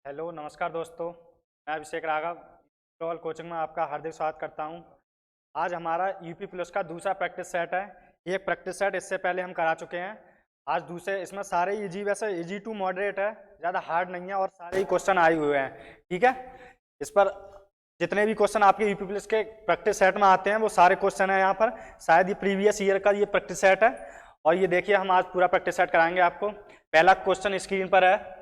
Hello नमस्कार दोस्तों, मैं अभिषेक राघव ग्लोबल कोचिंग में आपका हार्दिक स्वागत करता हूं। आज हमारा यूपी प्लस का दूसरा प्रैक्टिस सेट है। एक प्रैक्टिस सेट इससे पहले हम करा चुके हैं। आज दूसरे इसमें सारे इजी, वैसे इजी टू मॉडरेट है, ज़्यादा हार्ड नहीं है और सारे ही क्वेश्चन आए हुए हैं। ठीक है, इस पर जितने भी क्वेश्चन आपके यूपी प्लस के प्रैक्टिस सेट में आते हैं वो सारे क्वेश्चन हैं यहाँ पर। शायद ये प्रीवियस ईयर का ये प्रैक्टिस सेट है और ये देखिए हम आज पूरा प्रैक्टिस सेट कराएंगे आपको। पहला क्वेश्चन स्क्रीन पर है,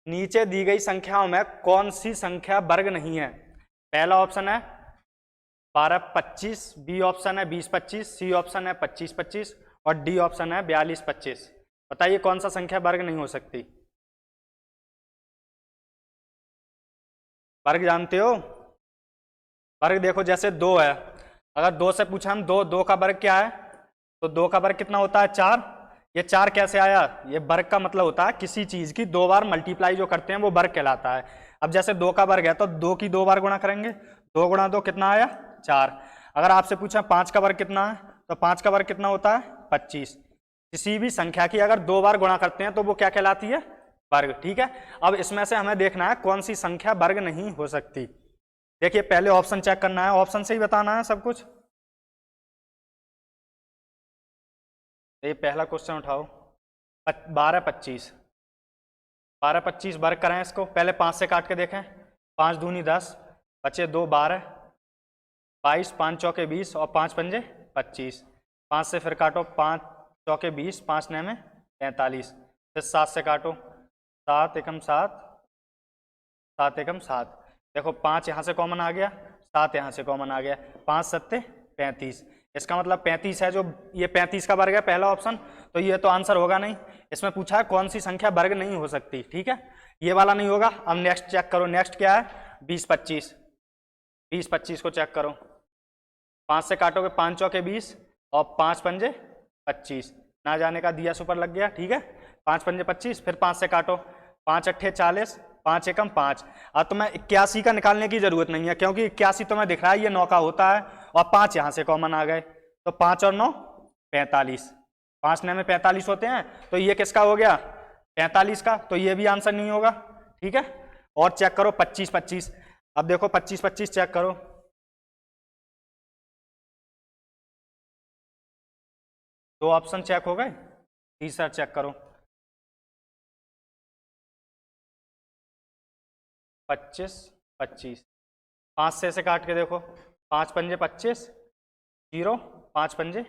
नीचे दी गई संख्याओं में कौन सी संख्या वर्ग नहीं है। पहला ऑप्शन है 12-25, बी ऑप्शन है 20-25, सी ऑप्शन है 25-25 और डी ऑप्शन है 42-25। बताइए कौन सा संख्या वर्ग नहीं हो सकती। वर्ग जानते हो? वर्ग देखो, जैसे 2 है, अगर 2 से पूछा हम 2 का वर्ग क्या है, तो 2 का वर्ग कितना होता है? 4। ये 4 कैसे आया? ये वर्ग का मतलब होता है किसी चीज की 2 बार मल्टीप्लाई जो करते हैं वो वर्ग कहलाता है। अब जैसे 2 का वर्ग है तो 2 की 2 बार गुणा करेंगे, 2 गुणा 2 कितना आया? 4। अगर आपसे पूछा 5 का वर्ग कितना है, तो 5 का वर्ग कितना होता है? 25। किसी भी संख्या की अगर 2 बार गुणा करते हैं तो वो क्या कहलाती है? वर्ग। ठीक है, अब इसमें से हमें देखना है कौन सी संख्या वर्ग नहीं हो सकती। देखिए पहले ऑप्शन चेक करना है, ऑप्शन से ही बताना है सब कुछ। ये पहला क्वेश्चन उठाओ, 12-25। 12-25 वर्ग करें इसको, पहले 5 से काट के देखें। 5 दूनी 10, बचे 2 12, 22, 5 चौके 20 और 5 पंजे 25। 5 से फिर काटो, 5 चौके 20, 5 नए में 45। फिर 7 से काटो, 7 एकम 7, 7 एकम 7। देखो 5 यहाँ से कॉमन आ गया, 7 यहाँ से कॉमन आ गया, 5 सत्ते 35। इसका मतलब 35 है, जो ये 35 का वर्ग है पहला ऑप्शन, तो ये तो आंसर होगा नहीं। इसमें पूछा है कौन सी संख्या वर्ग नहीं हो सकती। ठीक है, ये वाला नहीं होगा। अब नेक्स्ट चेक करो, नेक्स्ट क्या है? 20-25। 20-25 को चेक करो, 5 से काटोगे 5 चौके 20 और 5 पंजे 25। ना जाने का दिया सुपर लग गया। ठीक है, 5 पंजे 25, फिर 5 से काटो, 5 अट्ठे 40, 5 एकम 5। अब तुम्हें 81 का निकालने की जरूरत नहीं है, क्योंकि 81 तुम्हें दिख रहा है ये 9 का होता है और 5 यहाँ से कॉमन आ गए, तो 5 और 9 45। 5 नए में 45 होते हैं, तो ये किसका हो गया? 45 का, तो ये भी आंसर नहीं होगा। ठीक है, और चेक करो 25-25। अब देखो 25-25 चेक करो, दो ऑप्शन चेक हो गए, तीसरा चेक करो। 25-25, 5 से काट के देखो, 5 पंजे 25, 0, 5 पंजे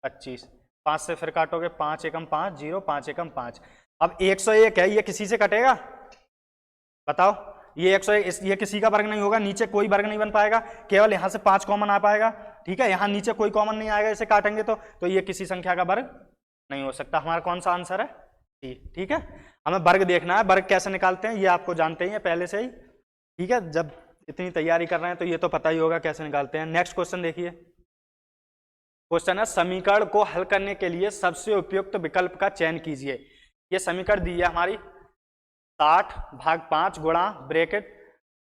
25। 5 से फिर काटोगे, 5 एकम 5, 0, 5 एकम 5। अब 101 है, ये किसी से कटेगा? बताओ, ये 101 ये किसी का वर्ग नहीं होगा, नीचे कोई वर्ग नहीं बन पाएगा, केवल यहाँ से 5 कॉमन आ पाएगा। ठीक है, यहाँ नीचे कोई कॉमन नहीं आएगा, इसे काटेंगे तो ये किसी संख्या का वर्ग नहीं हो सकता। हमारा कौन सा आंसर है? सी। ठीक है, हमें वर्ग देखना है, वर्ग कैसे निकालते हैं ये आपको जानते ही हैं पहले से ही। ठीक है, जब इतनी तैयारी कर रहे हैं तो ये तो पता ही होगा कैसे निकालते हैं। नेक्स्ट क्वेश्चन देखिए, क्वेश्चन है समीकरण को हल करने के लिए सबसे उपयुक्त विकल्प का चयन कीजिए। ये समीकरण दी है हमारी 60/5 गुणा ब्रैकेट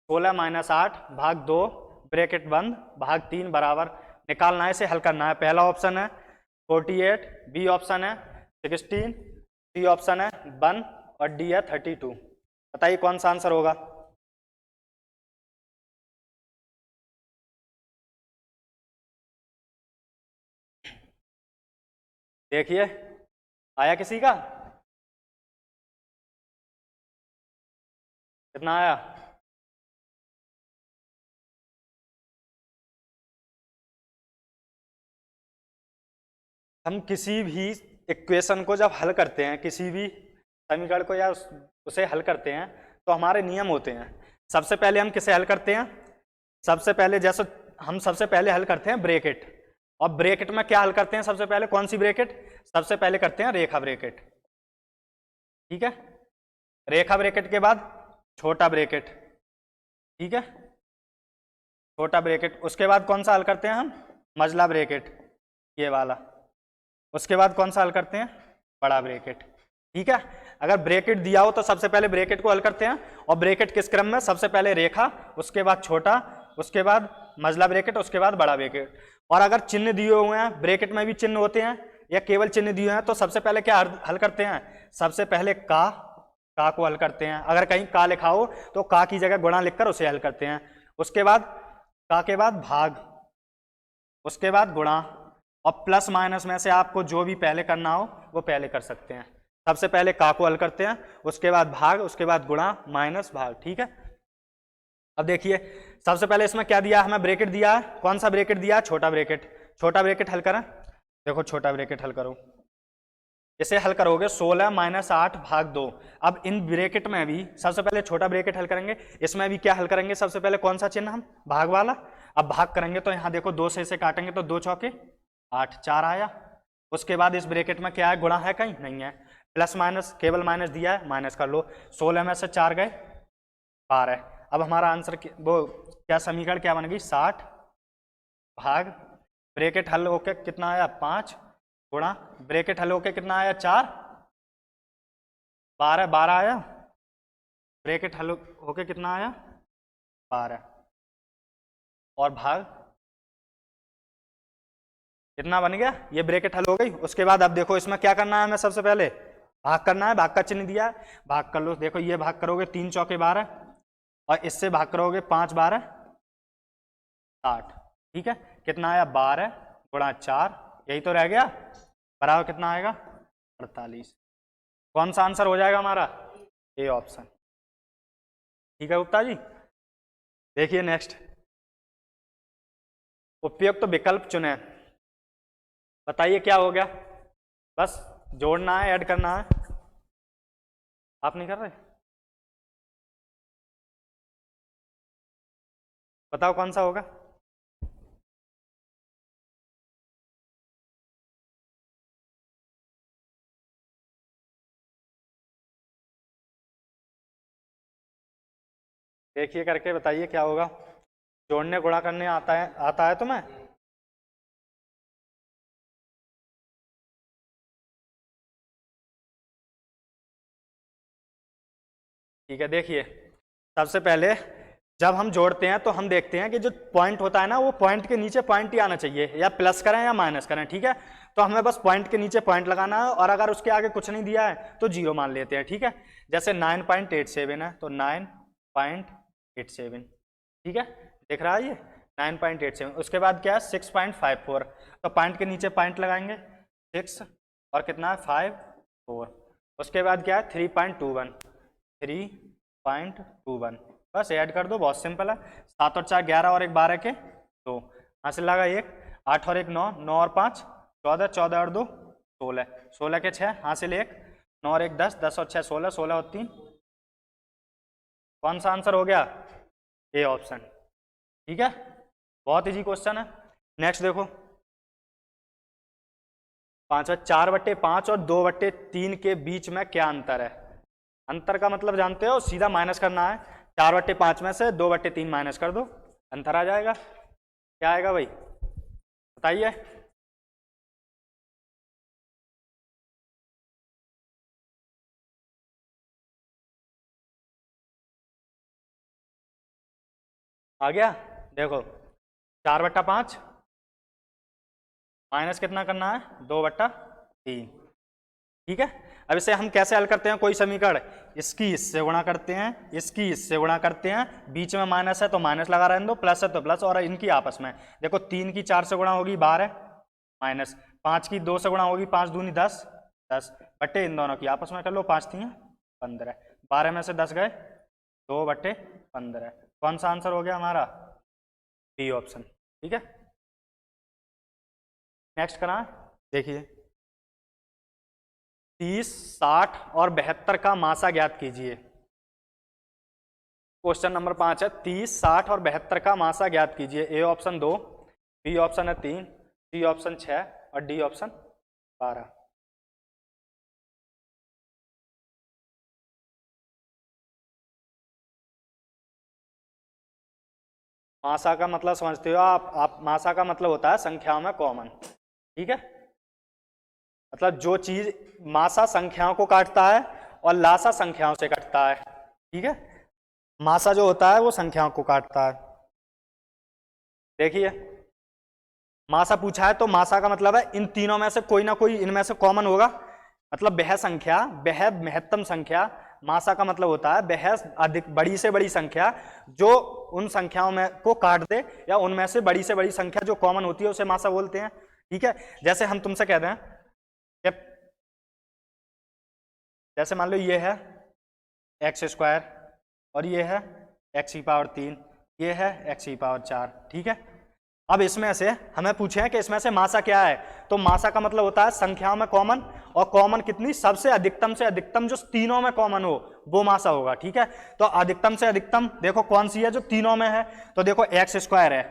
16-8/2 ब्रैकेट बंद भाग 3 बराबर। निकालना है, इसे हल करना है। पहला ऑप्शन है 48, बी ऑप्शन है 16, सी ऑप्शन है 1 और डी है 32। बताइए कौन सा आंसर होगा? देखिए आया किसी का? कितना आया? हम किसी भी इक्वेशन को जब हल करते हैं, किसी भी समीकरण को या उसे हल करते हैं, तो हमारे नियम होते हैं। सबसे पहले हम किसे हल करते हैं? सबसे पहले जैसे हम सबसे पहले हल करते हैं ब्रैकेट, और ब्रैकेट में क्या हल करते हैं? सबसे पहले कौन सी ब्रैकेट? सबसे पहले करते हैं रेखा ब्रैकेट। ठीक है, रेखा ब्रैकेट के बाद छोटा ब्रैकेट। ठीक है, छोटा ब्रैकेट, उसके बाद कौन सा हल करते हैं हम? मझला ब्रैकेट, ये वाला। उसके बाद कौन सा हल करते हैं? बड़ा ब्रैकेट। ठीक है, अगर ब्रैकेट दिया हो तो सबसे पहले ब्रैकेट को हल करते हैं, और ब्रैकेट किस क्रम में? सबसे पहले रेखा, उसके बाद छोटा, उसके बाद मझला ब्रैकेट, उसके बाद बड़ा ब्रैकेट। और अगर चिन्ह दिए हुए हैं, ब्रैकेट में भी चिन्ह होते हैं या केवल चिन्ह दिए हैं, तो सबसे पहले क्या हल करते हैं? सबसे पहले का, का को हल करते हैं, अगर कहीं का लिखा हो तो का की जगह गुणा लिखकर उसे हल करते हैं। उसके बाद का के बाद भाग, उसके बाद गुणा, और प्लस माइनस में से आपको जो भी पहले करना हो वो पहले कर सकते हैं। सबसे पहले का को हल करते हैं, उसके बाद भाग, उसके बाद गुणा माइनस भाग। ठीक है, अब देखिए सबसे पहले इसमें क्या दिया है, हमें ब्रैकेट दिया है। कौन सा ब्रैकेट दिया है, छोटा ब्रैकेट। छोटा ब्रैकेट हल करें, देखो छोटा ब्रैकेट हल करो, इसे हल करोगे 16 माइनस 8 भाग 2। अब इन ब्रैकेट में भी सबसे पहले छोटा ब्रैकेट हल करेंगे, इसमें भी क्या हल करेंगे, सबसे पहले कौन सा चिन्ह, हम भाग वाला। अब भाग करेंगे तो यहाँ देखो 2 से इसे काटेंगे तो 2 चौके 8, 4 आया। उसके बाद इस ब्रैकेट में क्या है, गुणा है, कहीं नहीं है, प्लस माइनस, केवल माइनस दिया है, माइनस कर लो। 16 में से 4 गए 12। अब हमारा आंसर वो क्या समीकरण क्या बन गई, 60 भाग ब्रैकेट हल होके कितना आया 5 गुणा ब्रैकेट हल होके कितना आया 4, 12, 12 आया, ब्रैकेट हल होके कितना आया 12, और भाग कितना बन गया, ये ब्रैकेट हल हो गई। उसके बाद अब देखो इसमें क्या करना है, हमें सबसे पहले भाग करना है, भाग का चिन्ह दिया है, भाग कर लो। देखो ये भाग करोगे 3 चौके 12, और इससे भाग करोगे 5 12 60। ठीक है, कितना आया 12 गुणा 4, यही तो रह गया, बराबर कितना आएगा 48। कौन सा आंसर हो जाएगा हमारा, ए ऑप्शन। ठीक है गुप्ता जी, देखिए नेक्स्ट, उपयुक्त विकल्प चुने, बताइए क्या हो गया, बस जोड़ना है, ऐड करना है, आप नहीं कर रहे, बताओ कौन सा होगा। देखिए करके बताइए क्या होगा, जोड़ने गुणा करने आता है तुम्हें। ठीक है, देखिए सबसे पहले जब हम जोड़ते हैं तो हम देखते हैं कि जो पॉइंट होता है ना, वो पॉइंट के नीचे पॉइंट ही आना चाहिए, या प्लस करें या माइनस करें। ठीक है, तो हमें बस पॉइंट के नीचे पॉइंट लगाना है, और अगर उसके आगे कुछ नहीं दिया है तो 0 मान लेते हैं। ठीक है, जैसे 9.87 है तो 9.87, ठीक है, दिख रहा है ये 9.87। उसके बाद क्या है 6.54, तो पॉइंट के नीचे पॉइंट लगाएंगे 6, और कितना है 5 4। उसके बाद क्या है 3.21, बस ऐड कर दो, बहुत सिंपल है। 7 और 4 11, और 1 12 के 2, हासिल लगा 1, 8 और 1 9, 9 और 5 14, 14 और 2 16, 16 के 6 हासिल 1, 9 और 1 10, 10 और 6 16, 16 और 3, कौन सा आंसर हो गया, ए ऑप्शन। ठीक है, बहुत इजी क्वेश्चन है। नेक्स्ट देखो 4/5 और 2/3 के बीच में क्या अंतर है। अंतर का मतलब जानते हो, सीधा माइनस करना है, 4/5 में से 2/3 माइनस कर दो, अंतर आ जाएगा। क्या आएगा भाई, बताइए। आ गया, देखो 4/5 माइनस कितना करना है 2/3। ठीक है, अब इसे हम कैसे हल करते हैं, कोई समीकरण, इसकी इससे गुणा करते हैं, इसकी इससे गुणा करते हैं, बीच में माइनस है तो माइनस लगा रहने दो, प्लस है तो प्लस, और इनकी आपस में देखो 3 की 4 से गुणा होगी 12 माइनस 5 की 2 से गुणा होगी 5 दूनी 10 10 बट्टे इन दोनों की आपस में कर लो, 5 3 15, 12 में से 10 गए 2/15। कौन सा आंसर हो गया हमारा, बी ऑप्शन। ठीक है, नेक्स्ट करा, देखिए 30 60 और 72 का मासा ज्ञात कीजिए। क्वेश्चन नंबर 5 है 30 60 और 72 का मासा ज्ञात कीजिए। ए ऑप्शन 2, बी ऑप्शन है 3, सी ऑप्शन 6 और डी ऑप्शन 12। मासा का मतलब समझते हो आप मासा का मतलब होता है संख्याओं में कॉमन। ठीक है, मतलब जो चीज मासा संख्याओं को काटता है और लासा संख्याओं से काटता है। ठीक है, मासा जो होता है वो संख्याओं को काटता है। देखिए मासा पूछा है तो मासा का मतलब है इन तीनों में से कोई ना कोई इनमें से कॉमन होगा, मतलब वह संख्या, वह महत्तम संख्या मासा का मतलब होता है वह अधिक बड़ी से बड़ी संख्या जो उन संख्याओं में को काट दे या उनमें से बड़ी संख्या जो कॉमन होती है उसे मासा बोलते हैं। ठीक है, जैसे हम तुमसे कहते हैं कि जैसे मान लो ये है एक्स स्क्वायर और ये है एक्स की पावर 3, ये है एक्स की पावर 4। ठीक है, अब इसमें से हमें पूछे हैं कि इसमें से मासा क्या है, तो मासा का मतलब होता है संख्याओं में कॉमन, और कॉमन कितनी, सबसे अधिकतम से अधिकतम जो तीनों में कॉमन हो वो मासा होगा। ठीक है, तो अधिकतम से अधिकतम देखो कौन सी है जो तीनों में है, तो देखो एक्स स्क्वायर है,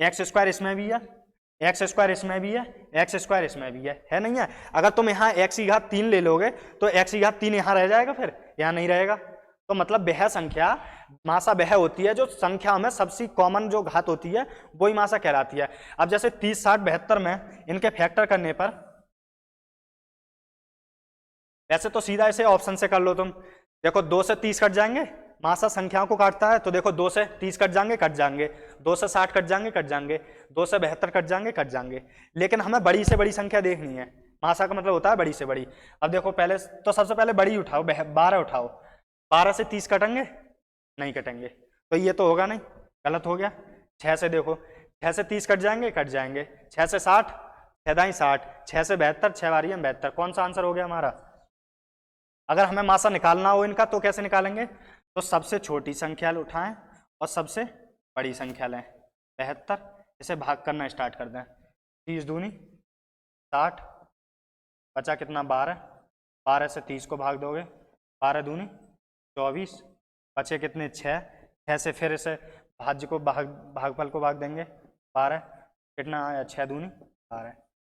एक्स स्क्वायर इसमें भी है, एक्स स्क्वायर इसमें भी है, एक्स स्क्वायर इसमें भी है नहीं है। अगर तुम यहाँ एक्स की घात 3 ले लोगे तो एक्स की घात 3 यहाँ रह जाएगा, फिर यहाँ नहीं रहेगा। तो मतलब वह संख्या मासा वह होती है जो संख्या में सबसे कॉमन जो घात होती है वही मासा कहलाती है। अब जैसे 30, 60, 72 में इनके फैक्टर करने पर, वैसे तो सीधा इसे ऑप्शन से कर लो तुम, देखो 2 से 30 कट जाएंगे, मासा संख्याओं को काटता है, तो देखो 2 से 30 कट जाएंगे, 2 से 60 कट जाएंगे, 2 से 72 कट जाएंगे, लेकिन हमें बड़ी से बड़ी संख्या देखनी है। मासा का मतलब होता है बड़ी से बड़ी। अब देखो पहले तो सबसे पहले बड़ी उठाओ, 12 उठाओ, 12 से 30 कटेंगे, नहीं कटेंगे, तो ये तो होगा नहीं, गलत हो गया। 6 से देखो, 6 से 30 कट जाएंगे, 6 से 60, 60, 6 से 72, 6 बारी 72, कौन सा आंसर हो गया हमारा। अगर हमें मासा निकालना हो इनका तो कैसे निकालेंगे, तो सबसे छोटी संख्या उठाएं और सबसे बड़ी संख्या लें, 72, इसे भाग करना स्टार्ट कर दें, 30 दूनी 60, बचा कितना 12, 12 से 30 को भाग दोगे, 12 दूनी 24, बचे कितने 6, 6 से फिर इसे भाज्य को भागफल को भाग देंगे 12, कितना आया 6 दूनी 12,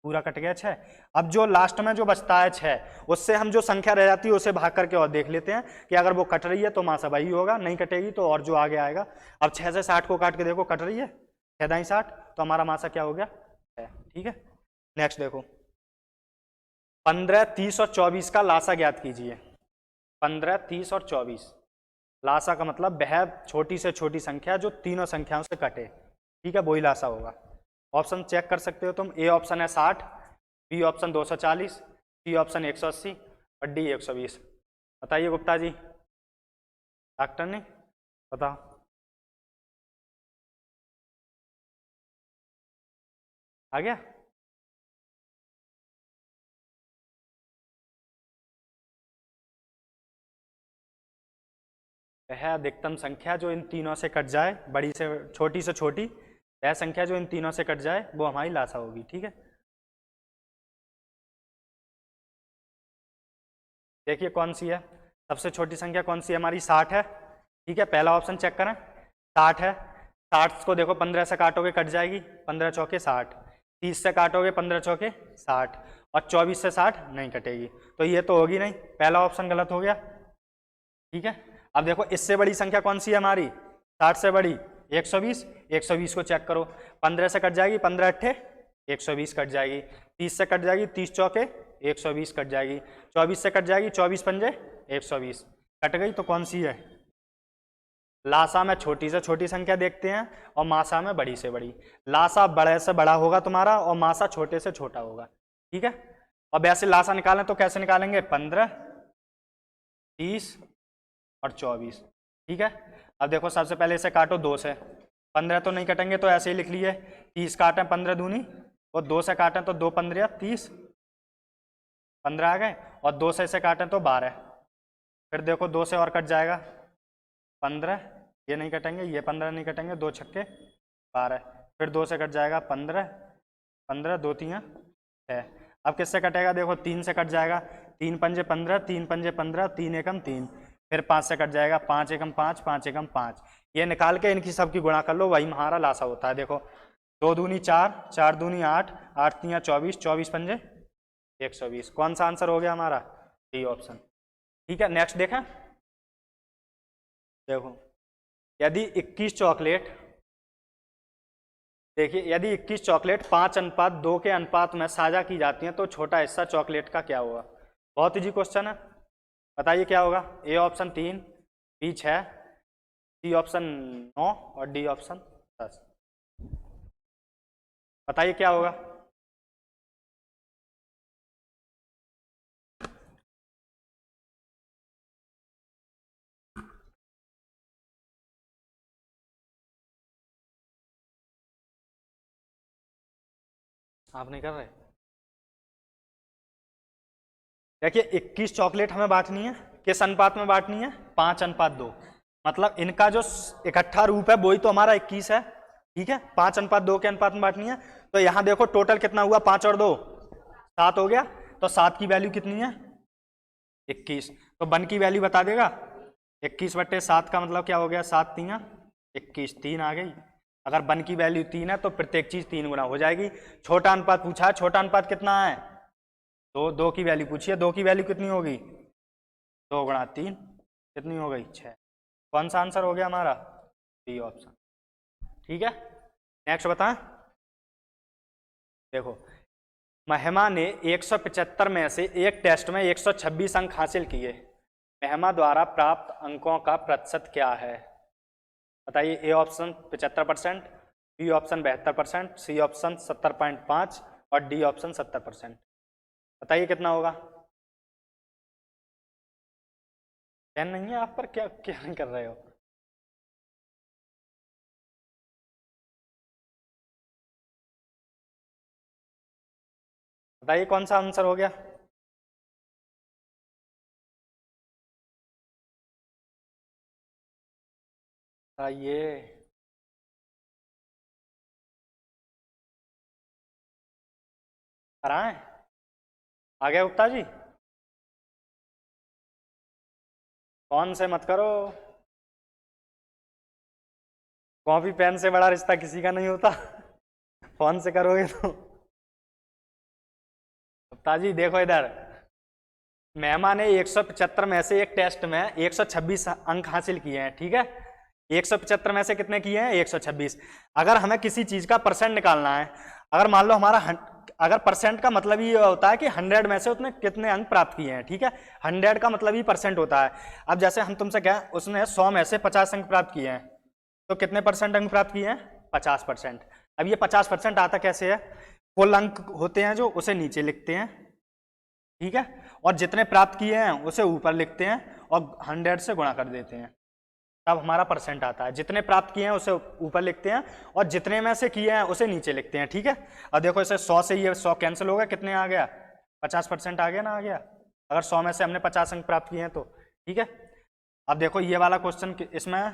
पूरा कट गया 6। अब जो लास्ट में जो बचता है 6, उससे हम जो संख्या रह जाती है उसे भाग करके और देख लेते हैं कि अगर वो कट रही है तो मासा वही होगा, नहीं कटेगी तो और जो आगे आएगा। अब 6 से 60 को काट के देखो, कट रही है 6 दाई 60, तो हमारा मासा क्या हो गया 6। ठीक है, नेक्स्ट देखो 15, 30 और 24 का लासा ज्ञात कीजिए। 15, 30 और 24, लासा का मतलब वह छोटी से छोटी संख्या जो तीनों संख्याओं से कटे। ठीक है, वही लासा होगा। ऑप्शन चेक कर सकते हो तुम, ए ऑप्शन है 60, बी ऑप्शन 240, सी ऑप्शन 180 और डी 120। बताइए गुप्ता जी, डॉक्टर ने बताओ। आ गया, वह अधिकतम संख्या जो इन तीनों से कट जाए, बड़ी से छोटी, वह संख्या जो इन तीनों से कट जाए वो हमारी लासा होगी। ठीक है, देखिए कौन सी है सबसे छोटी संख्या, कौन सी है हमारी 60 है। ठीक है, पहला ऑप्शन चेक करें, 60 है, 60 को देखो 15 से काटोगे कट जाएगी, 15 चौके 60, 30 से काटोगे 15 चौके 60, और 24 से 60 नहीं कटेगी, तो ये तो होगी नहीं, पहला ऑप्शन गलत हो गया। ठीक है, अब देखो इससे बड़ी संख्या कौन सी है हमारी, 60 से बड़ी 120, 120 को चेक करो, 15 से कट जाएगी, 15 अट्ठे 120 कट जाएगी, 30 से कट जाएगी, 30 चौके 120 कट जाएगी, 24 से कट जाएगी, 24 पंजे 120 कट गई, तो कौन सी है। लासा में छोटी से छोटी संख्या देखते हैं और मासा में बड़ी से बड़ी। लासा बड़े से बड़ा होगा तुम्हारा और मासा छोटे से छोटा होगा। ठीक है, और वैसे लासा निकालें तो कैसे निकालेंगे, 15, 30 और 24। ठीक है, अब देखो सबसे पहले इसे काटो 2 से, 15 तो नहीं कटेंगे तो ऐसे ही लिख लिए, 30 काटें 15 दूनी, और 2 से काटें तो 2 15 30, 15 आ गए, और 2 से इसे काटें तो 12, फिर देखो 2 से और कट जाएगा 15, ये नहीं कटेंगे, ये 15 नहीं कटेंगे, 2 छक्के 12, फिर 2 से कट जाएगा 15, 15 2 3 6। अब किससे कटेगा, देखो 3 से कट जाएगा, 3 पंजे 15, 3 पंजे 15, 3 एकम 3, फिर 5 से कट जाएगा, 5 एकम 5, 5 एकम 5, ये निकाल के इनकी सबकी गुणा कर लो, वही हमारा लासा होता है। देखो 2 दूनी 4, 4 दूनी 8, 8 3 24, 24 पंजे 120, कौन सा आंसर हो गया हमारा, डी ऑप्शन। ठीक है, नेक्स्ट देखें, देखो यदि 21 चॉकलेट, देखिए यदि 21 चॉकलेट 5:2 के अनुपात में साझा की जाती हैं तो छोटा हिस्सा चॉकलेट का क्या होगा। बहुत इजी क्वेश्चन है, बताइए क्या होगा। A option 3, B 6, C option 9 और डी ऑप्शन 10। बताइए क्या होगा। आप नहीं कर रहे? देखिए 21 चॉकलेट हमें बांटनी है, किस अनुपात में बांटनी है? 5:2। मतलब इनका जो इकट्ठा रूप है वही तो हमारा 21 है, ठीक है। 5:2 के अनुपात में बांटनी है। तो यहाँ देखो टोटल कितना हुआ, 5 और 2 7 हो गया। तो 7 की वैल्यू कितनी है? 21। तो 1 की वैल्यू बता देगा? 21/7 का मतलब क्या हो गया? 7 3 21, 3 आ गई। अगर 1 की वैल्यू 3 है तो प्रत्येक चीज 3 गुना हो जाएगी। छोटा अनुपात पूछा है, छोटा अनुपात कितना है? तो 2 की वैल्यू पूछी है, 2 की वैल्यू कितनी होगी? 2 गुणा 3 कितनी हो गई? 6। कौन सा आंसर हो गया हमारा? बी ऑप्शन, ठीक है। नेक्स्ट बताएं। देखो महिमा ने 175 में से एक टेस्ट में 126 अंक हासिल किए। महिमा द्वारा प्राप्त अंकों का प्रतिशत क्या है? बताइए। A option 75%, B option 72%, C option 70.5 और डी ऑप्शन 70%। बताइए कितना होगा? पेन नहीं है आप पर? क्या क्या नहीं कर रहे हो? बताइए कौन सा आंसर हो गया? बताइए। कराएं? आ गया गुप्ता जी? कौन से मत करो, कॉपी पेन से बड़ा रिश्ता किसी का नहीं होता। फोन से करोगे तो। गुप्ता जी देखो इधर, महिमा ने 175 में से एक टेस्ट में 126 अंक हासिल किए हैं, ठीक है। 175 में से कितने किए हैं? 126। अगर हमें किसी चीज का परसेंट निकालना है, अगर मान लो हमारा अगर परसेंट का मतलब ये होता है कि 100 में से उसने कितने अंक प्राप्त किए हैं, ठीक है। 100 का मतलब ही परसेंट होता है। अब जैसे हम तुमसे क्या, उसने 100 में से 50 अंक प्राप्त किए हैं, तो कितने परसेंट अंक प्राप्त किए हैं? 50%। अब ये 50% आता कैसे है? कुल अंक होते हैं जो, उसे नीचे लिखते हैं, ठीक है, और जितने प्राप्त किए हैं उसे ऊपर लिखते हैं और 100 से गुणा कर देते हैं, तब हमारा परसेंट आता है। जितने प्राप्त किए हैं उसे ऊपर लिखते हैं और जितने में से किए हैं उसे नीचे लिखते हैं, ठीक है। अब देखो इसे 100 से ये 100 कैंसिल हो गया, कितने आ गया? 50% आ गया ना, आ गया। अगर 100 में से हमने 50 अंक प्राप्त किए हैं तो, ठीक है। अब देखो ये वाला क्वेश्चन, इसमें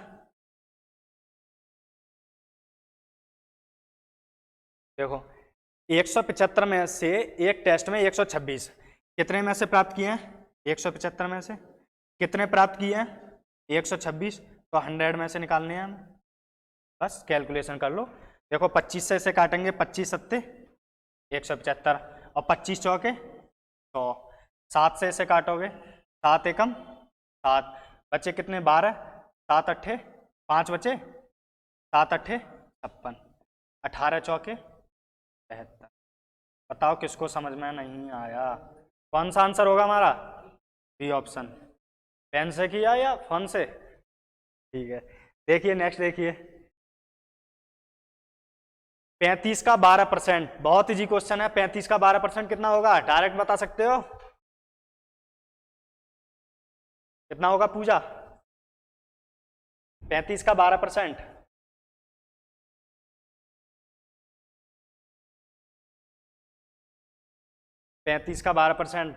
देखो 175 में से एक टेस्ट में 126 कितने में से प्राप्त किए हैं? 175 में से कितने प्राप्त किए हैं? 126। तो 100 में से निकालने हैं हमें, बस कैलकुलेशन कर लो। देखो 25 से इसे काटेंगे, 25 सत्ते 175 और 25 चौके 100। 7 से इसे काटोगे, 7 एकम 7, बचे कितने? 12। 7 अट्ठे 5 बचे, 7 अट्ठे 56, 18 चौके 73। बताओ किसको समझ में नहीं आया? कौन सा आंसर होगा हमारा? B option. पेन से किया या फोन से? ठीक है। देखिए नेक्स्ट, देखिए 35 का 12%, बहुत इजी क्वेश्चन है। 35 का 12% कितना होगा? डायरेक्ट बता सकते हो? कितना होगा पूजा? 35 का 12%। पैंतीस का 12%,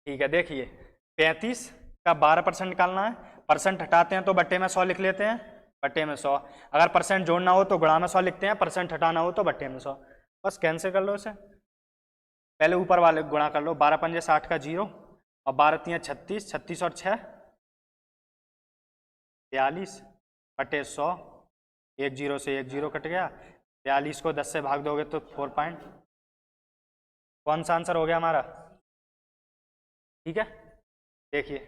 ठीक है। देखिए 35 का 12% निकालना है, परसेंट हटाते हैं तो बट्टे में 100 लिख लेते हैं, बट्टे में 100। अगर परसेंट जोड़ना हो तो गुणा में 100 लिखते हैं, परसेंट हटाना हो तो बट्टे में 100। बस कैंसिल कर लो इसे, पहले ऊपर वाले गुणा कर लो। 12 पंजे 60 का 0 और 12 तियां 36, 36 और 6 42 बटे 100। एक 0 से एक 0 कट गया। 42 को 10 से भाग दोगे तो 4 पॉइंट। कौन सा आंसर हो गया हमारा? ठीक है। देखिए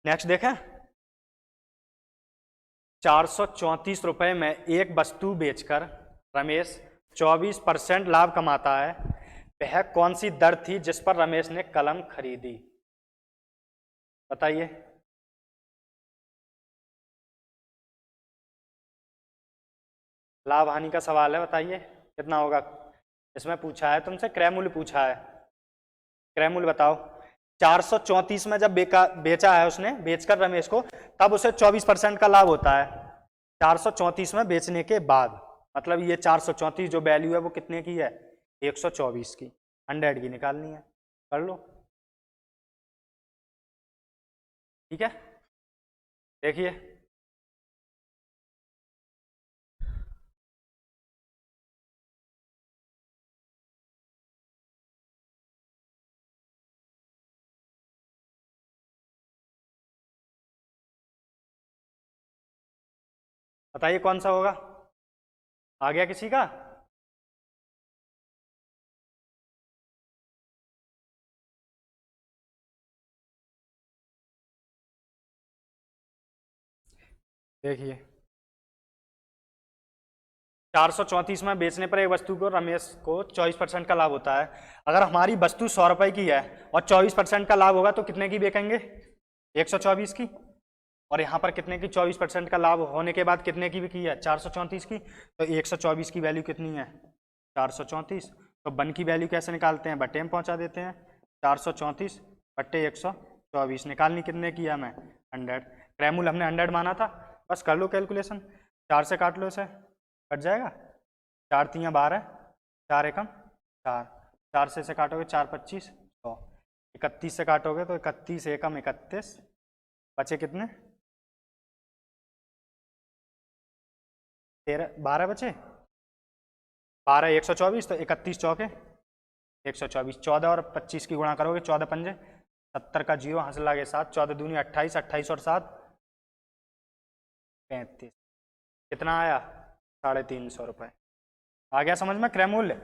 नेक्स्ट देखें। 434 रुपए में एक वस्तु बेचकर रमेश 24% लाभ कमाता है। वह कौन सी दर थी जिस पर रमेश ने कलम खरीदी? बताइए। लाभ हानि का सवाल है, बताइए कितना होगा। इसमें पूछा है तुमसे, क्रय मूल्य पूछा है। क्रय मूल्य बताओ। 434 में जब बेचा है उसने, बेचकर रमेश को, तब उसे 24% का लाभ होता है। 434 में बेचने के बाद मतलब ये 434 जो वैल्यू है वो कितने की है, 124 की, 100 की निकालनी है, कर लो। ठीक है, देखिए बताइए कौन सा होगा, आ गया किसी का? देखिए 434 में बेचने पर एक वस्तु को रमेश को 24% का लाभ होता है। अगर हमारी वस्तु 100 रुपए की है और 24% का लाभ होगा तो कितने की बेचेंगे, 124 की। और यहाँ पर कितने की, 24% का लाभ होने के बाद कितने की बिकी है, 434 की। तो 124 की वैल्यू कितनी है, 434। तो 1 की वैल्यू कैसे निकालते हैं, बट्टे में पहुँचा देते हैं, 434 बट्टे 124 निकालनी कितने की है हमें, 100। क्रैमूल हमने 100 माना था, बस कर लो कैलकुलेशन, 4 से काट लो इसे, कट जाएगा, 4 तियाँ 12, 4 एकम 4, 4 से काटोगे 4 25 100, 31 से काटोगे तो 31 एकम 31, बचे कितने, 13 12 बचे, 12 124, तो 31 चौके 124, 14 और 25 की गुणा करोगे, 14 पंजे 70 का जीरो हासिल लागे 7, 14 दूनी 28, 28 और 7 35, कितना आया, 350 रुपये। आ गया समझ में, क्रयमूल्य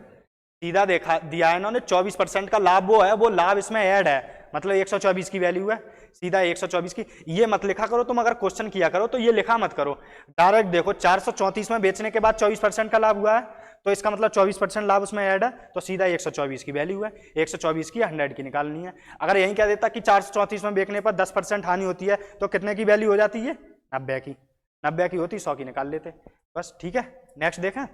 सीधा देखा दिया है इन्होंने, 24% का लाभ वो है, वो लाभ इसमें ऐड है, मतलब 124 की वैल्यू है, सीधा 124 की। ये मत लिखा करो तुम, अगर क्वेश्चन किया करो तो ये लिखा मत करो, डायरेक्ट देखो 434 में बेचने के बाद 24% का लाभ हुआ है, तो इसका मतलब 24% लाभ उसमें ऐड है, तो सीधा 124 की वैल्यू है, 124 की 100 की निकालनी है। अगर यही कह देता कि 434 में बेचने पर 10% हानि होती है तो कितने की वैल्यू हो जाती है, 90 की, 90 की होती 100 की निकाल लेते, बस। ठीक है, नेक्स्ट देखें,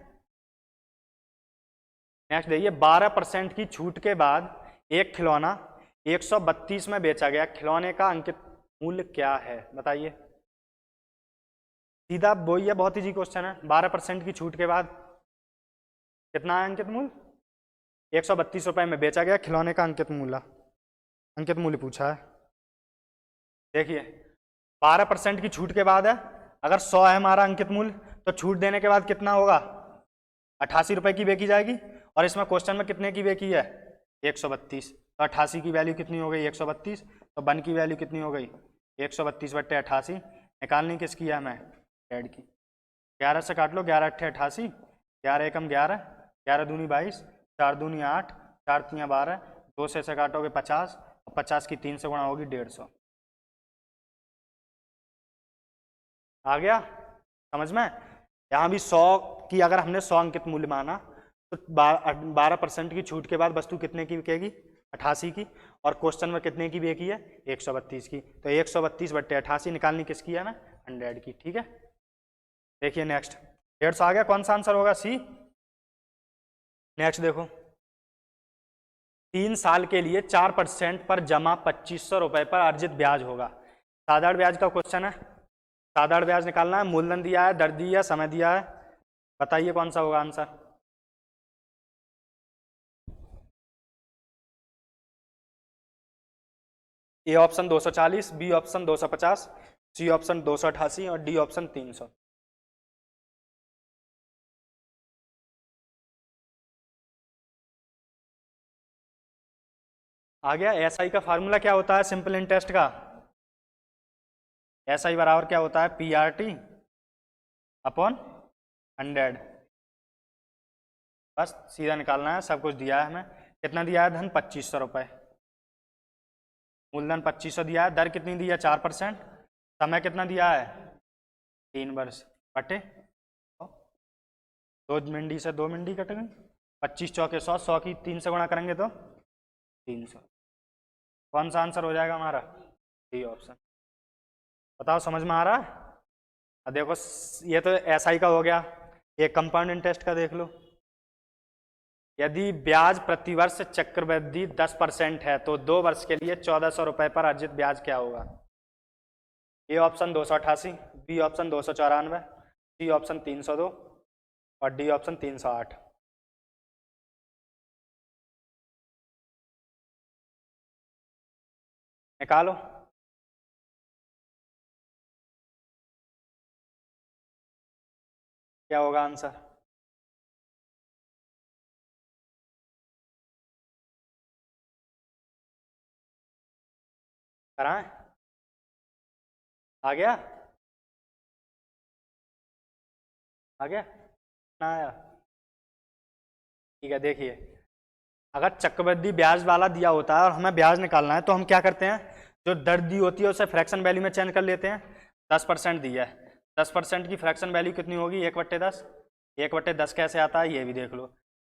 नेक्स्ट देखिए 12% की छूट के बाद एक खिलौना 132 में बेचा गया, खिलौने का अंकित मूल्य क्या है, बताइए। सीधा वही है, बहुत इजी क्वेश्चन है, 12% की छूट के बाद कितना है अंकित मूल्य, 132 रुपए में बेचा गया, खिलौने का अंकित मूल्य पूछा है। देखिए 12% की छूट के बाद है, अगर 100 है हमारा अंकित मूल्य तो छूट देने के बाद कितना होगा, 88 रुपए की बेची जाएगी, और इसमें क्वेश्चन में कितने की बेची है, 132, तो 88 की वैल्यू कितनी हो गई, 132, तो 1 की वैल्यू कितनी हो गई, 132 बट्टे 88, निकालनी किसकी है हमें, 100 की। 11 से काट लो, 11 अट्ठे 88, 11 एकम 11, 11 दूनी 22, 4 दूनी 8, 4 तियाँ 12, 2 से काटोगे 50, और 50 की 3 से गुणा होगी 150। आ गया समझ में, यहाँ भी 100 की अगर हमने 100 अंकित मूल्य माना तो 12% की छूट के बाद वस्तु कितने की बिकेगी, 88 की, और क्वेश्चन में कितने की बिकी है, 132 की, तो 132 बट्टे 88 निकालनी किसकी है हमें, 100 की। ठीक है, देखिए नेक्स्ट 150 आ गया, कौन सा आंसर होगा, सी। नेक्स्ट देखो, 3 साल के लिए 4% पर जमा 2500 रुपए पर अर्जित ब्याज होगा। साधारण ब्याज का क्वेश्चन है, साधारण ब्याज निकालना है, मूलधन दिया है, दर दिया है, समय दिया है, बताइए कौन सा होगा answer. A option 240, B option 250, C option 288 और डी ऑप्शन 300। आ गया, एसआई का फार्मूला क्या होता है सिंपल इंटरेस्ट का, एसआई बराबर क्या होता है, पीआरटी अपॉन 100, बस सीधा निकालना है, सब कुछ दिया है हमें। कितना दिया है धन, 2500 रुपए, मूलधन 2500 दिया है, दर कितनी दी है 4%, समय कितना दिया है 3 वर्ष, बटे 2 मिनडी से 2 मिनडी कट गई, 25 चौके 100, 100 की 3 से गुणा करेंगे तो 300, कौन सा आंसर हो जाएगा हमारा, डी ऑप्शन। बताओ समझ में आ रहा है। अब देखो ये तो एसआई का हो गया, एक कंपाउंड इंटरेस्ट का देख लो, यदि ब्याज प्रतिवर्ष चक्रवृद्धि 10% है तो 2 वर्ष के लिए 1400 रुपए पर अर्जित ब्याज क्या होगा। A option 288, B option 294, C option 302, और डी ऑप्शन 308। निकालो। क्या होगा आंसर? कराएं? आ गया? आ गया ना आया? ठीक है, देखिए, अगर चक्रवृद्धि ब्याज वाला दिया होता है और हमें ब्याज निकालना है तो हम क्या करते हैं, जो दर दी होती है उसे फ्रैक्शन वैल्यू में चेंज कर लेते हैं। 10% दिया है, 10% की फ्रैक्शन वैल्यू कितनी होगी? 1/10। 1/10 कैसे आता है ये भी देख लो।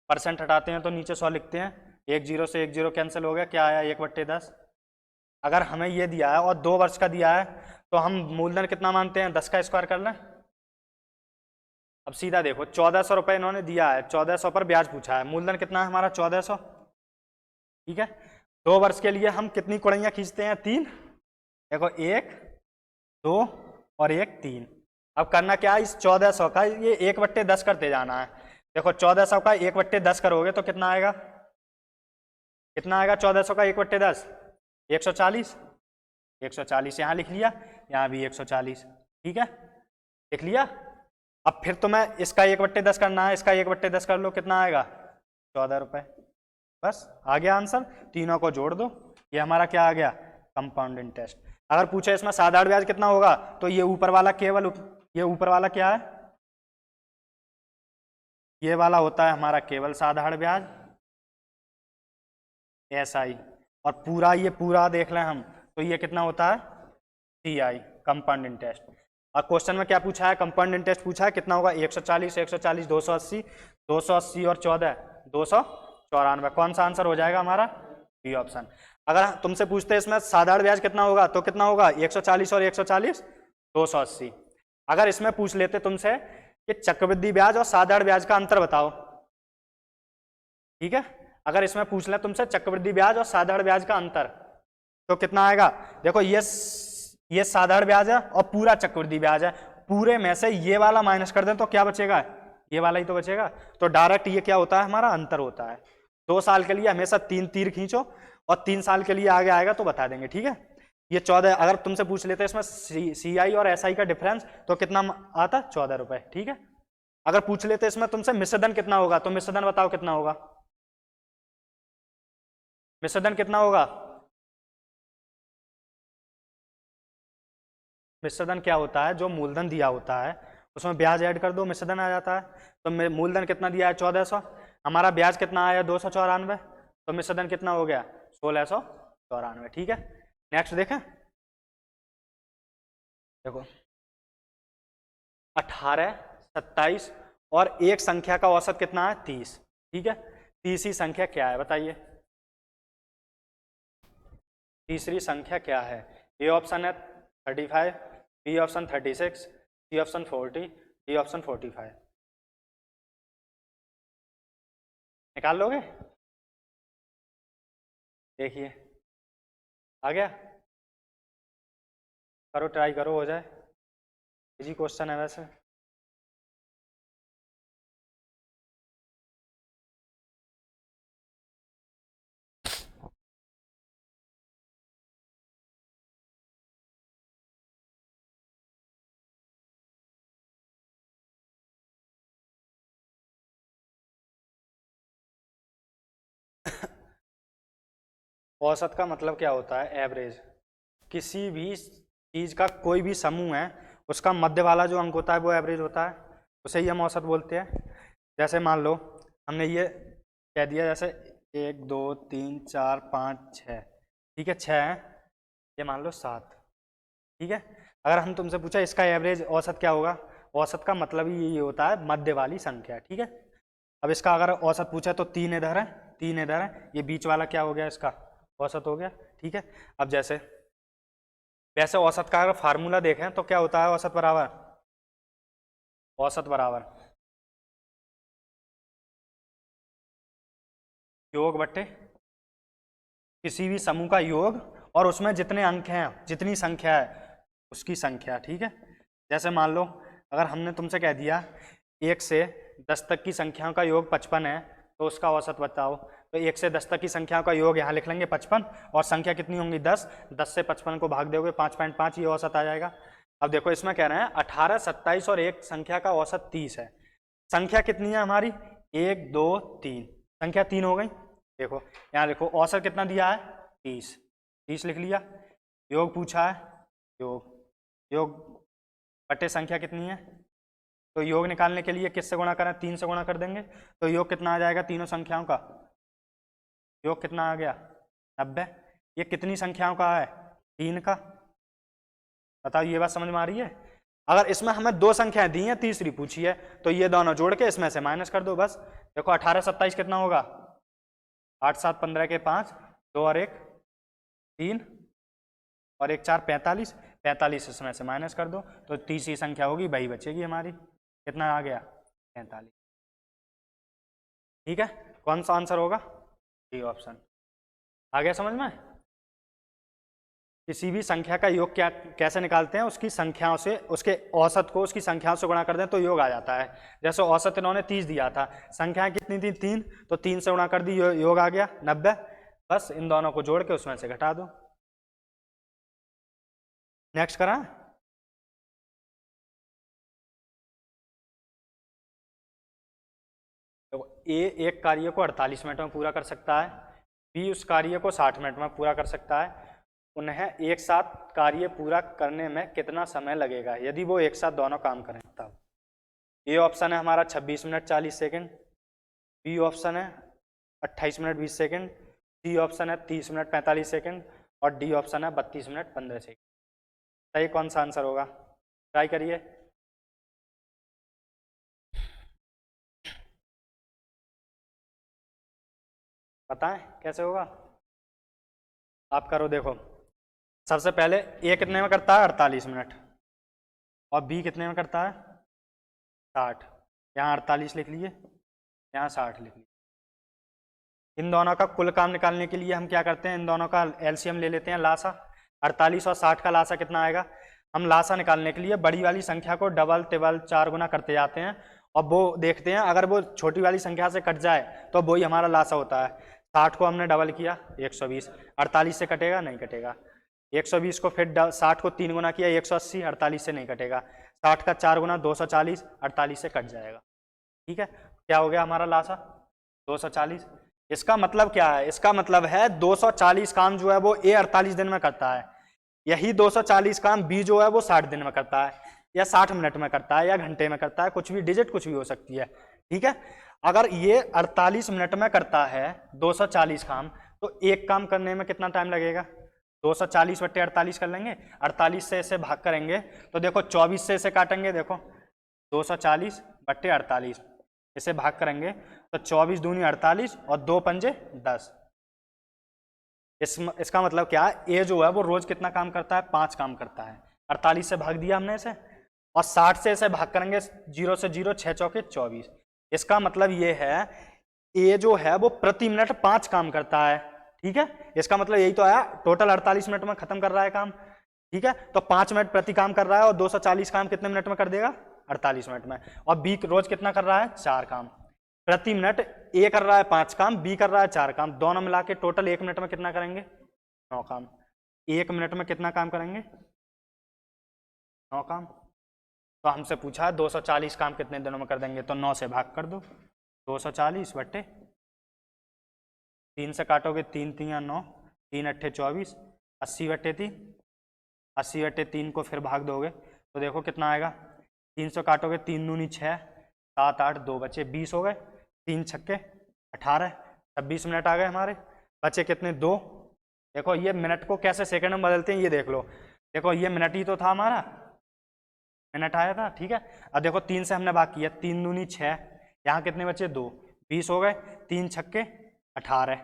परसेंट हटाते हैं तो नीचे 100 लिखते हैं, 1 जीरो से 1 जीरो कैंसिल हो गया, क्या आया? 1/10। अगर हमें ये दिया है और 2 वर्ष का दिया है तो हम मूलधन कितना मानते हैं? 10 का स्क्वायर कर लें। अब सीधा देखो, 1400 रुपये इन्होंने दिया है, 1400 पर ब्याज पूछा है, मूलधन कितना है हमारा? 1400। ठीक है, 2 वर्ष के लिए हम कितनी कुड़ैयाँ खींचते हैं? 3। देखो, 1 2 और 1 3। अब करना क्या है, इस 1400 का ये 1/10 करते जाना है। देखो, 1400 का 1/10 करोगे तो कितना आएगा? कितना आएगा 1400 का 1/10? 140। 140 यहाँ लिख लिया, यहाँ भी 140। ठीक है, लिख लिया। अब फिर तुम्हें इसका 1/10 करना है, इसका 1/10 कर लो, कितना आएगा? 14 रुपये। बस आ गया आंसर, तीनों को जोड़ दो, ये हमारा क्या आ गया? Compound interest. अगर पूछे इसमें साधारण ब्याज कितना होगा तो ये ऊपर वाला केवल, ये ऊपर वाला क्या है? ये वाला होता है हमारा केवल साधारण ब्याज, SI। और पूरा, ये पूरा देख लें हम तो ये कितना होता है? CI, compound interest. और क्वेश्चन में क्या पूछा है? कंपाउंड इंटरेस्ट पूछा है, कितना होगा? 140, 140 280, 280 और 14 294। कौन सा आंसर हो जाएगा हमारा? B option. अगर तुमसे पूछते हैं इसमें साधारण ब्याज कितना होगा तो कितना होगा? 140 और 140 280। अगर इसमें पूछ लेते तुमसे कि चक्रवृद्धि ब्याज और साधारण ब्याज का अंतर बताओ, ठीक है, अगर इसमें पूछ ले तुमसे चक्रवृद्धि ब्याज और साधारण ब्याज का अंतर तो कितना आएगा? देखो, ये साधारण ब्याज है और पूरा चक्रवृद्धि ब्याज है, पूरे में से ये वाला माइनस कर दें तो क्या बचेगा? ये वाला ही तो बचेगा। तो डायरेक्ट ये क्या होता है हमारा? अंतर होता है। 2 साल के लिए हमेशा 3 तीर खींचो और 3 साल के लिए आगे आएगा तो बता देंगे। ठीक है, ये 14, अगर तुमसे पूछ लेते इसमें CI और SI का डिफरेंस तो कितना आता? 14 रुपए। ठीक है, अगर पूछ लेते इसमें तुमसे मिश्रधन कितना होगा तो मिश्रधन बताओ कितना होगा? मिश्रधन कितना होगा? मिश्रधन क्या होता है? जो मूलधन दिया होता है उसमें ब्याज ऐड कर दो, मिश्रधन आ जाता है। तो मूलधन कितना दिया है? 1400। हमारा ब्याज कितना आया? 294। तो मिश्रधन कितना हो गया? 1694। ठीक है, नेक्स्ट देखें। देखो, 18, 27 और एक संख्या का औसत कितना है? 30। ठीक है, तीसरी संख्या क्या है बताइए? तीसरी संख्या क्या है? ए ऑप्शन है 35, B option 36, C option 40, D option 45। निकाल लोगे? देखिए, आ गया? करो, ट्राई करो, हो जाए। इजी क्वेश्चन है वैसे। औसत का मतलब क्या होता है? एवरेज। किसी भी चीज का कोई भी समूह है उसका मध्य वाला जो अंक होता है वो एवरेज होता है, उसे ही हम औसत बोलते हैं। जैसे मान लो हमने ये कह दिया, जैसे 1 2 3 4 5 6, ठीक है, 6 है, ये मान लो 7। ठीक है, अगर हम तुमसे पूछा इसका एवरेज औसत क्या होगा, औसत का मतलब ही यही होता है मध्य वाली संख्या। ठीक है, अब इसका अगर औसत पूछा तो 3 इधर है, 3 इधर है, ये बीच वाला क्या हो गया? इसका औसत हो गया। ठीक है, अब जैसे वैसे औसत का अगर फार्मूला देखें तो क्या होता है? औसत बराबर, औसत बराबर योग बट्टे किसी भी समूह का योग और उसमें जितने अंक हैं, जितनी संख्या है उसकी संख्या। ठीक है, जैसे मान लो अगर हमने तुमसे कह दिया 1 से 10 तक की संख्याओं का योग 55 है तो उसका औसत बताओ। तो 1 से 10 तक की संख्याओं का योग यहाँ लिख लेंगे 55 और संख्या कितनी होंगी 10, 10 से 55 को भाग दोगे 5.5, ये औसत आ जाएगा। अब देखो इसमें कह रहे हैं 18, 27 और एक संख्या का औसत 30 है। संख्या कितनी है हमारी 1, 2, 3, संख्या 3 हो गई। देखो यहाँ देखो औसत कितना दिया है 30, 30 लिख लिया। योग पूछा है, योग बटे संख्या कितनी है, तो योग निकालने के लिए किससे गुणा करें 3 से गुणा कर देंगे। तो योग कितना आ जाएगा तीनों संख्याओं का, योग कितना आ गया 90। ये कितनी संख्याओं का है 3 का। बताओ ये बात समझ में आ रही है। अगर इसमें हमें 2 संख्याएं दी हैं तीसरी पूछी है तो ये दोनों जोड़ के इसमें से माइनस कर दो बस। देखो 18, 27 कितना होगा 8, 7, 15 के 5, 2 और 1 3 और 1 4 45, 45 इसमें से माइनस कर दो तो तीसरी संख्या होगी वही बचेगी हमारी। कितना आ गया 45। ठीक है, कौन सा आंसर होगा डी ऑप्शन। आ गया समझ में। किसी भी संख्या का योग क्या कैसे निकालते हैं, उसकी संख्याओं से, उसके औसत को उसकी संख्याओं से गुणा कर दें तो योग आ जाता है। जैसे औसत इन्होंने 30 दिया था, संख्याएं कितनी थी 3, तो 3 से गुणा कर दी योग आ गया 90। बस इन दोनों को जोड़ के उसमें से घटा दो। नेक्स्ट करा। तो ए एक कार्य को 48 मिनट में पूरा कर सकता है, बी उस कार्य को 60 मिनट में पूरा कर सकता है। उन्हें एक साथ कार्य पूरा करने में कितना समय लगेगा यदि वो एक साथ दोनों काम करें तब। ए ऑप्शन है हमारा 26 मिनट 40 सेकंड, बी ऑप्शन है 28 मिनट 20 सेकंड, सी ऑप्शन है 30 मिनट 45 सेकंड और डी ऑप्शन है 32 मिनट 15 सेकंड। सही कौन सा आंसर होगा, ट्राई करिए। बताएं कैसे होगा, आप करो। देखो सबसे पहले ए कितने में करता है 48 मिनट और बी कितने में करता है 60। यहाँ 48 लिख लिए, यहाँ 60 लिख लिए। इन दोनों का कुल काम निकालने के लिए हम क्या करते हैं, इन दोनों का एलसीएम ले लेते हैं लासा। 48 और 60 का लासा कितना आएगा। हम लासा निकालने के लिए बड़ी वाली संख्या को डबल टिबल 4 गुना करते जाते हैं और वो देखते हैं अगर वो छोटी वाली संख्या से कट जाए तो वही हमारा लासा होता है। 60 को हमने डबल किया 120, 48 से कटेगा नहीं कटेगा। 120 को फिर 60 को 3 गुना किया 180, 48 से नहीं कटेगा। 60 का 4 गुना 240, 48 से कट जाएगा। ठीक है, क्या हो गया हमारा लासा 240। इसका मतलब क्या है, इसका मतलब है 240 काम जो है वो ए 48 दिन में करता है, यही 240 काम बी जो है वो 60 दिन में करता है, या 60 मिनट में करता है, या घंटे में करता है, कुछ भी डिजिट कुछ भी हो सकती है। ठीक है, अगर ये 48 मिनट में करता है 240 काम तो एक काम करने में कितना टाइम लगेगा 240 बट्टे 48 कर लेंगे। 48 से इसे भाग करेंगे तो देखो 24 से इसे काटेंगे, देखो 240 बट्टे 48 इसे भाग करेंगे तो 24 दूनी 48 और 2 पंजे 10। इसका मतलब क्या है, ए जो है वो रोज कितना काम करता है 5 काम करता है। 48 से भाग दिया हमने इसे और 60 से इसे भाग करेंगे 0 से 0, 6 चौके 24। इसका मतलब ये है ए जो है वो प्रति मिनट 5 काम करता है। ठीक है, इसका मतलब यही तो आया, टोटल 48 मिनट में खत्म कर रहा है काम। ठीक है, तो 5 मिनट प्रति काम कर रहा है और 240 काम कितने मिनट में कर देगा 48 मिनट में। और बी रोज कितना कर रहा है 4 काम प्रति मिनट। ए कर रहा है 5 काम, बी कर रहा है 4 काम, दोनों मिला के टोटल 1 मिनट में कितना करेंगे 9 काम। 1 मिनट में कितना काम करेंगे 9 काम। तो हमसे पूछा है 240 काम कितने दिनों में कर देंगे, तो 9 से भाग कर दो। 240 बट्टे 3 से काटोगे 3 3 9, 3 अट्ठे 24, 80 बट्टे 3, 80 बट्टे 3 को फिर भाग दोगे तो देखो कितना आएगा। 3 से काटोगे 3 दूनी 6, 7 8 2 बचे 20 हो गए, 3 छक्के 18, 26 मिनट आ गए हमारे। बचे कितने 2। देखो ये मिनट को कैसे सेकंड में बदलते हैं ये देख लो। देखो ये मिनट ही तो था हमारा, मिनट आया था। ठीक है, अब देखो 3 से हमने भाग किया, 3 दूनी 6, यहाँ कितने बचे 2, 20 हो गए, 3 छक्के 18,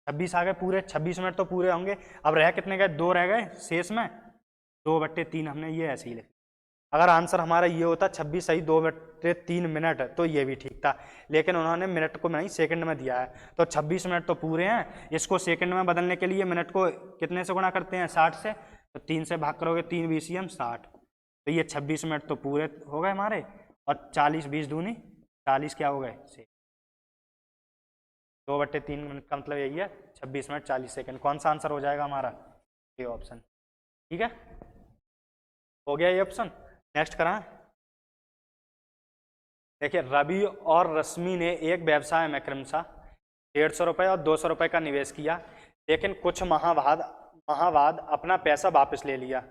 26 आ गए पूरे। 26 मिनट तो पूरे होंगे। अब रह कितने गए 2 रह गए शेष में, 2 बट्टे 3 हमने ये ऐसे ही लिखा। अगर आंसर हमारा ये होता 26 सही 2 बट्टे 3 मिनट तो ये भी ठीक था, लेकिन उन्होंने मिनट को नहीं सेकंड में दिया है। तो 26 मिनट तो पूरे हैं, इसको सेकंड में बदलने के लिए मिनट को कितने से गुणा करते हैं 60 से, तो 3 से भाग करोगे 3 BCM 60, तो ये 26 मिनट तो पूरे हो गए हमारे। और 40 20 दूनी 40 क्या हो गए से 2/3 मिनट का मतलब यही है 26 मिनट 40 सेकंड। कौन सा आंसर हो जाएगा हमारा? ये ऑप्शन। ठीक है, हो गया ये ऑप्शन। नेक्स्ट करा। देखिए, रवि और रश्मि ने एक व्यवसाय में क्रमशः 150 रुपये और 200 रुपये का निवेश किया, लेकिन कुछ माह बाद अपना पैसा वापस ले लिया।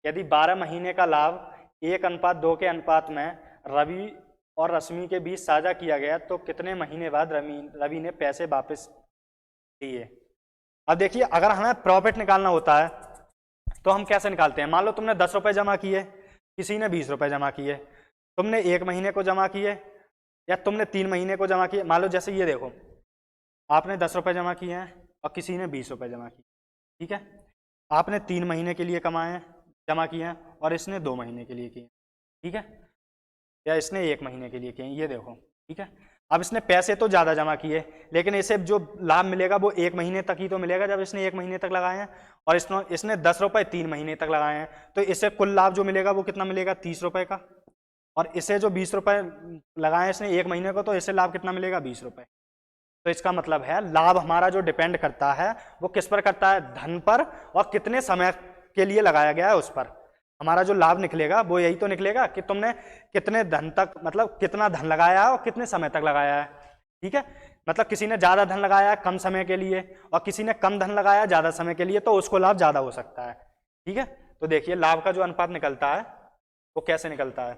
यदि 12 महीने का लाभ 1:2 के अनुपात में रवि और रश्मि के बीच साझा किया गया तो कितने महीने बाद रवि ने पैसे वापस लिए? अब देखिए, अगर हमें प्रॉफिट निकालना होता है तो हम कैसे निकालते हैं? मान लो तुमने 10 रुपये जमा किए, किसी ने 20 रुपये जमा किए, तुमने 1 महीने को जमा किए या तुमने 3 महीने को जमा किए। मान लो जैसे ये देखो, आपने 10 रुपये जमा किए हैं और किसी ने 20 रुपये जमा किए। ठीक है, आपने 3 महीने के लिए कमाए हैं, जमा किए हैं, और इसने 2 महीने के लिए किए। ठीक है, या इसने 1 महीने के लिए किए। ये देखो, ठीक है, अब इसने पैसे तो ज़्यादा जमा किए, लेकिन इसे जो लाभ मिलेगा वो 1 महीने तक ही तो मिलेगा जब इसने 1 महीने तक लगाए हैं, और इसने 10 रुपये 3 महीने तक लगाए हैं, तो इसे कुल लाभ जो मिलेगा वो कितना मिलेगा? 30 रुपये का। और इसे जो 20 रुपये लगाए इसने 1 महीने को, तो इसे लाभ कितना मिलेगा? 20 रुपये। तो इसका मतलब है लाभ हमारा जो डिपेंड करता है वो किस पर करता है? धन पर, और कितने समय के लिए लगाया गया है उस पर। हमारा जो लाभ निकलेगा वो यही तो निकलेगा कि तुमने कितने धन तक, मतलब कितना धन लगाया है और कितने समय तक लगाया है। ठीक है, मतलब किसी ने ज्यादा धन लगाया है कम समय के लिए, और किसी ने कम धन लगाया ज्यादा समय के लिए, तो उसको लाभ ज्यादा हो सकता है। ठीक है, तो देखिए लाभ का जो अनुपात निकलता है वो कैसे निकलता है।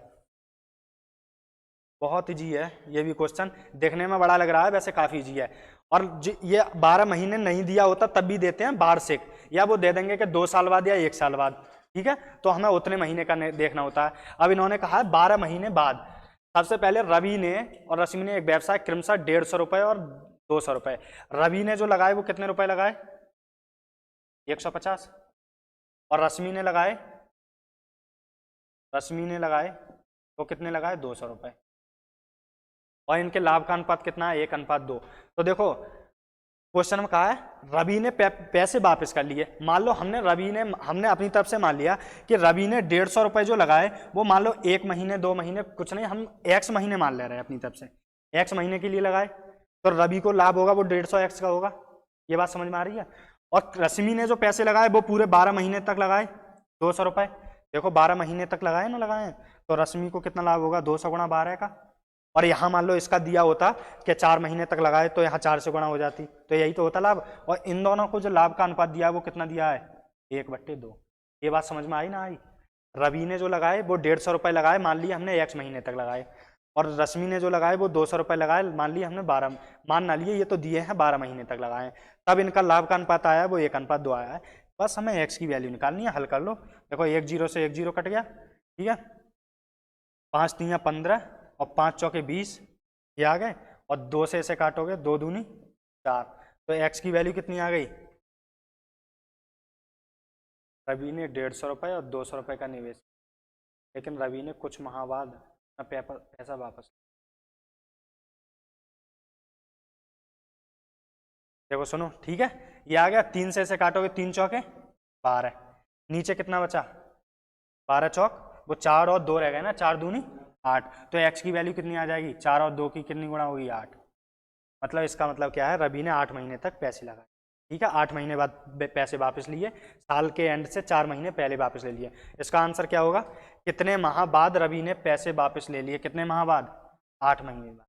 बहुत ईजी है ये भी क्वेश्चन, देखने में बड़ा लग रहा है, वैसे काफी ईजी है। और ये 12 महीने नहीं दिया होता तब भी देते हैं वार्षिक, या वो दे देंगे कि 2 साल बाद या 1 साल बाद। ठीक है, तो हमें उतने महीने का देखना होता है। अब इन्होंने कहा है 12 महीने बाद। सबसे पहले रवि ने और रश्मि ने एक व्यवसाय क्रमशः 150 रुपये और 200 रुपये। रवि ने जो लगाए वो कितने रुपए लगाए? 150। और रश्मि ने लगाए वो कितने लगाए? 200 रुपये। और इनके लाभ का अनुपात कितना है? 1:2। तो देखो क्वेश्चन में कहा है रवि ने पैसे वापस कर लिए। मान लो हमने अपनी तरफ से मान लिया कि रवि ने 150 रुपये जो लगाए वो मान लो 1 महीने 2 महीने कुछ नहीं, हम x महीने मान ले रहे हैं अपनी तरफ से, x महीने के लिए लगाए, तो रवि को लाभ होगा वो 150x का होगा। ये बात समझ में आ रही है? और रश्मि ने जो पैसे लगाए वो पूरे 12 महीने तक लगाए 200 रुपये। देखो 12 महीने तक लगाए ना लगाए, तो रश्मि को कितना लाभ होगा? 200 गुणा 12 का। और यहाँ मान लो इसका दिया होता कि 4 महीने तक लगाए, तो यहाँ 4 से गुणा हो जाती, तो यही तो होता लाभ। और इन दोनों को जो लाभ का अनुपात दिया है वो कितना दिया है? 1/2। ये बात समझ में आई ना आई? रवि ने जो लगाए वो 150 रुपये लगाए, मान लिया हमने x महीने तक लगाए, और रश्मि ने जो लगाए वो 200 रुपये लगाए, मान लिया हमने 12, मान ना लिए, ये तो दिए हैं 12 महीने तक लगाए, तब इनका लाभ का अनुपात आया है वो 1:2 आया है। बस हमें x की वैल्यू निकालनी है, हल कर लो। देखो 1 0 से 1 0 कट गया। ठीक है, 5 3 15 और 5 चौके 20, ये आ गए, और 2 से इसे काटोगे 2 दूनी 4, तो x की वैल्यू कितनी आ गई? रवि ने 150 रुपये और 200 रुपये का निवेश, लेकिन रवि ने कुछ माह बाद अपना पैसा वापस। देखो सुनो, ठीक है, ये आ गया, 3 से इसे काटोगे 3 चौके 12, नीचे कितना बचा? 12 चौक, वो 4 और 2 रह गए ना, 4 दूनी 8, तो x की वैल्यू कितनी आ जाएगी? 4 और 2 की कितनी गुणा होगी? 8। मतलब इसका मतलब क्या है? रवि ने 8 महीने तक पैसे लगाए। ठीक है, 8 महीने बाद पैसे वापस लिए, साल के एंड से 4 महीने पहले वापस ले लिए। इसका आंसर क्या होगा? कितने माह बाद रवि ने पैसे वापस ले लिए? कितने माह बाद? 8 महीने बाद।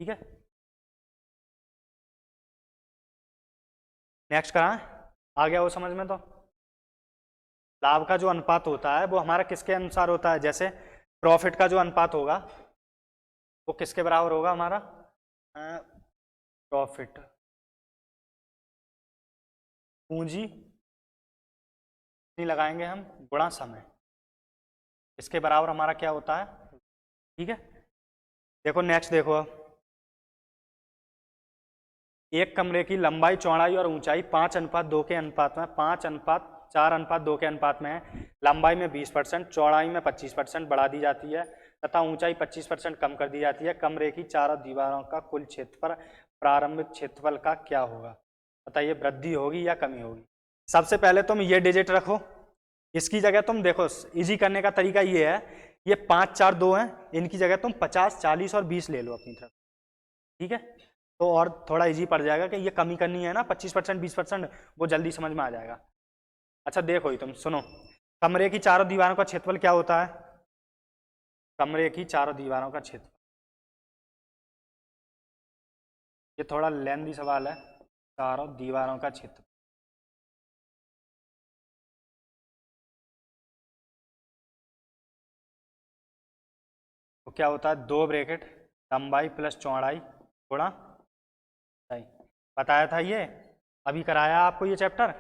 ठीक है, नेक्स्ट करा, आ गया वो समझ में? तो लाभ का जो अनुपात होता है वो हमारा किसके अनुसार होता है? जैसे प्रॉफिट का जो अनुपात होगा वो किसके बराबर होगा हमारा? प्रॉफिट पूंजी नहीं लगाएंगे हम, गुणा समय, इसके बराबर हमारा क्या होता है? ठीक है, देखो नेक्स्ट देखो, एक कमरे की लंबाई चौड़ाई और ऊंचाई 5:2 के अनुपात में, 5:4:2 के अनुपात में है। लंबाई में 20%, चौड़ाई में 25% बढ़ा दी जाती है तथा ऊंचाई 25% कम कर दी जाती है। कमरे की चारों दीवारों का कुल क्षेत्रफल प्रारंभिक क्षेत्रफल का क्या होगा? बताइए, वृद्धि होगी या कमी होगी? सबसे पहले तुम ये डिजिट रखो, इसकी जगह तुम देखो, इजी करने का तरीका ये है ये 5 4 2 हैं, इनकी जगह तुम 50 40 और 20 ले लो अपनी तरफ, ठीक है। तो और थोड़ा इजी पड़ जाएगा कि ये कमी करनी है ना 25% 20%, वो जल्दी समझ में आ जाएगा। अच्छा देखो ही तुम सुनो, कमरे की चारों दीवारों का क्षेत्रफल क्या होता है? कमरे की चारों दीवारों का क्षेत्रफल, ये थोड़ा लेंथी सवाल है। चारों दीवारों का क्षेत्रफल, तो क्या होता है? 2 ब्रैकेट लंबाई प्लस चौड़ाई गुणा, सही बताया था ये, अभी कराया आपको ये चैप्टर।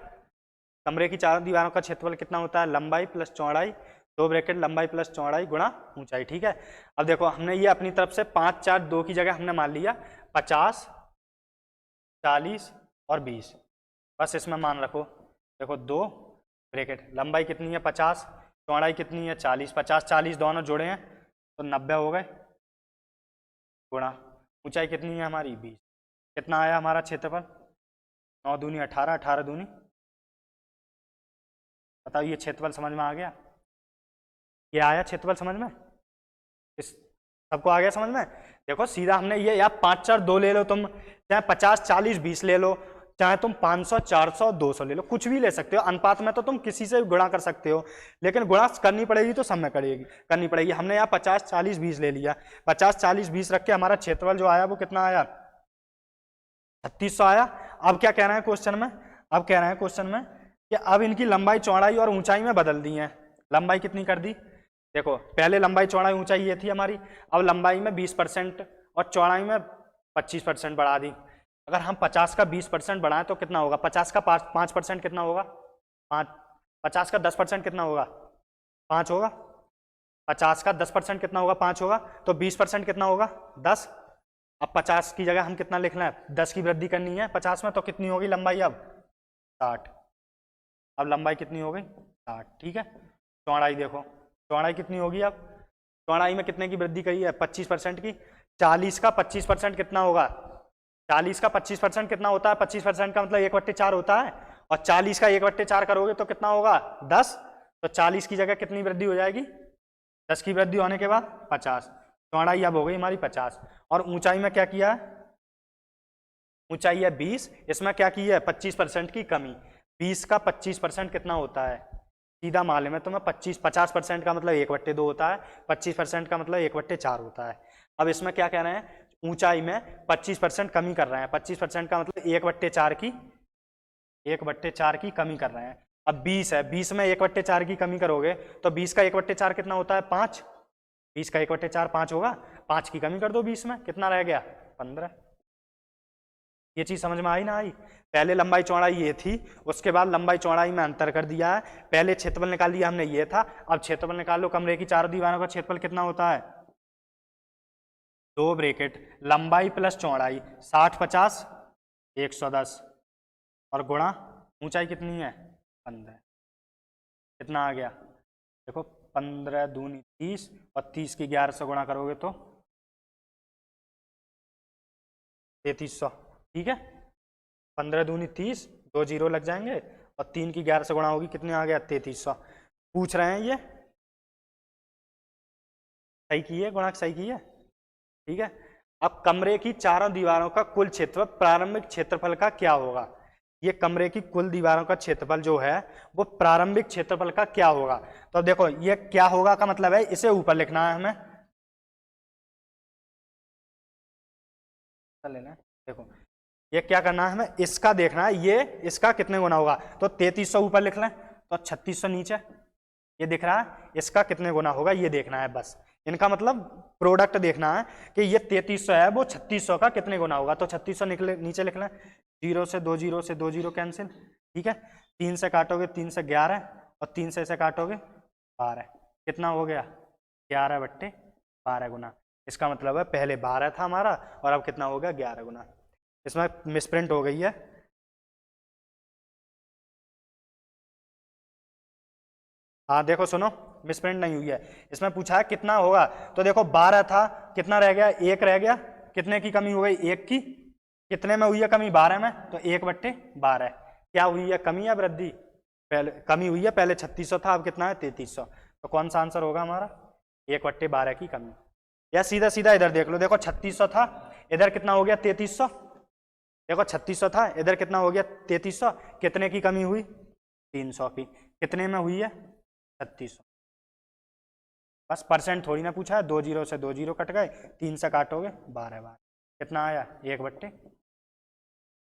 कमरे की चारों दीवारों का क्षेत्रफल कितना होता है? लंबाई प्लस चौड़ाई, 2 ब्रैकेट लंबाई प्लस चौड़ाई गुणा ऊंचाई, ठीक है। अब देखो हमने ये अपनी तरफ से 5 4 2 की जगह हमने मान लिया 50 40 और 20, बस इसमें मान रखो। देखो 2 ब्रैकेट, लंबाई कितनी है 50, चौड़ाई कितनी है 40, 50 40 दोनों जुड़े हैं तो 90 हो गए, गुणा ऊंचाई कितनी है हमारी 20। कितना आया हमारा क्षेत्रफल? 9 दूनी 18, 18 दूनी, बताओ ये क्षेत्रफल समझ में आ गया? ये आया क्षेत्रफल समझ में? इस सबको आ गया समझ में? देखो सीधा हमने ये, या 5 4 2 ले लो तुम, चाहे 50 40 20 ले लो, चाहे तुम 500 400 200 ले लो, कुछ भी ले सकते हो। अनुपात में तो तुम किसी से भी गुणा कर सकते हो, लेकिन गुणा करनी पड़ेगी तो सब में करनी पड़ेगी। हमने यहाँ 50 40 20 ले लिया, 50 40 20 रख के हमारा क्षेत्रफल जो आया वो कितना आया? 3600 आया। अब क्या कह रहे हैं क्वेश्चन में? अब कह रहे हैं क्वेश्चन में कि अब इनकी लंबाई चौड़ाई और ऊंचाई में बदल दी है। लंबाई कितनी कर दी? देखो पहले लंबाई चौड़ाई ऊंचाई ये थी हमारी, अब लंबाई में 20% और चौड़ाई में 25% बढ़ा दी। अगर हम 50 का 20% बढ़ाएं तो कितना होगा? 50 का 5% कितना होगा? 5। 50 का 10% कितना होगा? 5 होगा। 50 का 10% कितना होगा? 5 होगा। तो 20% कितना होगा? 10। अब 50 की जगह हम कितना लिख लें? 10 की वृद्धि करनी है 50 में, तो कितनी होगी लंबाई अब? 60। अब लंबाई कितनी हो गई? 60, ठीक है। चौड़ाई देखो, चौड़ाई कितनी होगी? अब चौड़ाई में कितने की वृद्धि करी है? 25% की। 40 का 25% कितना होगा? 40 का 25% कितना होता है? 25% का मतलब 1/4 होता है, और 40 का 1/4 करोगे तो कितना होगा? 10। तो 40 की जगह कितनी वृद्धि हो जाएगी? 10 की वृद्धि होने के बाद 50। चौड़ाई अब हो गई हमारी 50, और ऊंचाई में क्या किया है? ऊंचाई है 20, इसमें क्या की है? 25% की कमी। 20 का 25% कितना होता है? सीधा मालूम है तुम्हें, 50% का मतलब 1/2 होता है, 25% का मतलब 1/4 होता है। अब इसमें क्या कह रहे हैं? ऊंचाई में 25% कमी कर रहे हैं, 25% का मतलब 1/4 की 1/4 की कमी कर रहे हैं। अब 20 है, 20 में 1/4 की कमी करोगे तो 20 का 1/4 कितना होता है? 5। 20 का 1/4 5 होगा, 5 की कमी कर दो 20 में, कितना रह गया? 15। ये चीज समझ में आई ना आई? पहले लंबाई चौड़ाई ये थी, उसके बाद लंबाई चौड़ाई में अंतर कर दिया है। पहले क्षेत्रफल निकाल लिया हमने ये था, अब क्षेत्रफल निकाल लो। कमरे की चारों दीवारों का क्षेत्रफल कितना होता है? 2 ब्रैकेट लंबाई प्लस चौड़ाई 60 50 110, और गुणा ऊंचाई कितनी है? 15। कितना आ गया? देखो 15 दूनी 30, और 30 की 11 से गुणा करोगे तो 3300, ठीक है। 15 दूनी 30, 2 जीरो लग जाएंगे, और 3 की 11 से गुणा होगी, कितने आ गया? 3300। पूछ रहे हैं ये सही की है, गुणा सही की है, ठीक है। अब कमरे की चारों दीवारों का कुल क्षेत्रफल प्रारंभिक क्षेत्रफल का क्या होगा? ये कमरे की कुल दीवारों का क्षेत्रफल जो है वो प्रारंभिक क्षेत्रफल का क्या होगा? तो अब देखो ये क्या होगा का मतलब है इसे ऊपर लिखना है हमें, लेना है। देखो ये क्या करना है हमें? इसका देखना है, ये इसका कितने गुना होगा। तो 3300 ऊपर लिख लें, तो 3600 नीचे। ये दिख रहा है, इसका कितने गुना होगा ये देखना है बस। इनका मतलब प्रोडक्ट देखना है कि ये 3300 है वो 3600 का कितने गुना होगा। तो 3600 निकले नीचे लिख लें, 0 से 2 जीरो से 2 जीरो कैंसिल, ठीक है। 3 से काटोगे 3 से 11, और 3 से काटोगे 12, कितना हो गया? 11/12 गुना। इसका मतलब है पहले 12 था हमारा, और अब कितना हो गया? 11 गुना। इसमें मिसप्रिंट हो गई है, हाँ देखो सुनो, मिसप्रिंट नहीं हुई है। इसमें पूछा है कितना होगा, तो देखो 12 था, कितना रह गया? 1 रह गया। कितने की कमी हो गई? 1 की। कितने में हुई है कमी? 12 में, तो 1/12। क्या हुई है? कमी या वृद्धि? पहले कमी हुई है, पहले 3600 था, अब कितना है? 3300। तो कौन सा आंसर होगा हमारा? 1/12 की कमी। या सीधा सीधा इधर देख लो, देखो 3600 था, इधर कितना हो गया 3300। देखो 3600 था, इधर कितना हो गया 3300। कितने की कमी हुई? 300 की। कितने में हुई है? 3600। बस परसेंट थोड़ी ना पूछा है, 2 जीरो से 2 जीरो कट गए, 3 से काटोगे 12 बार, कितना आया? 1/।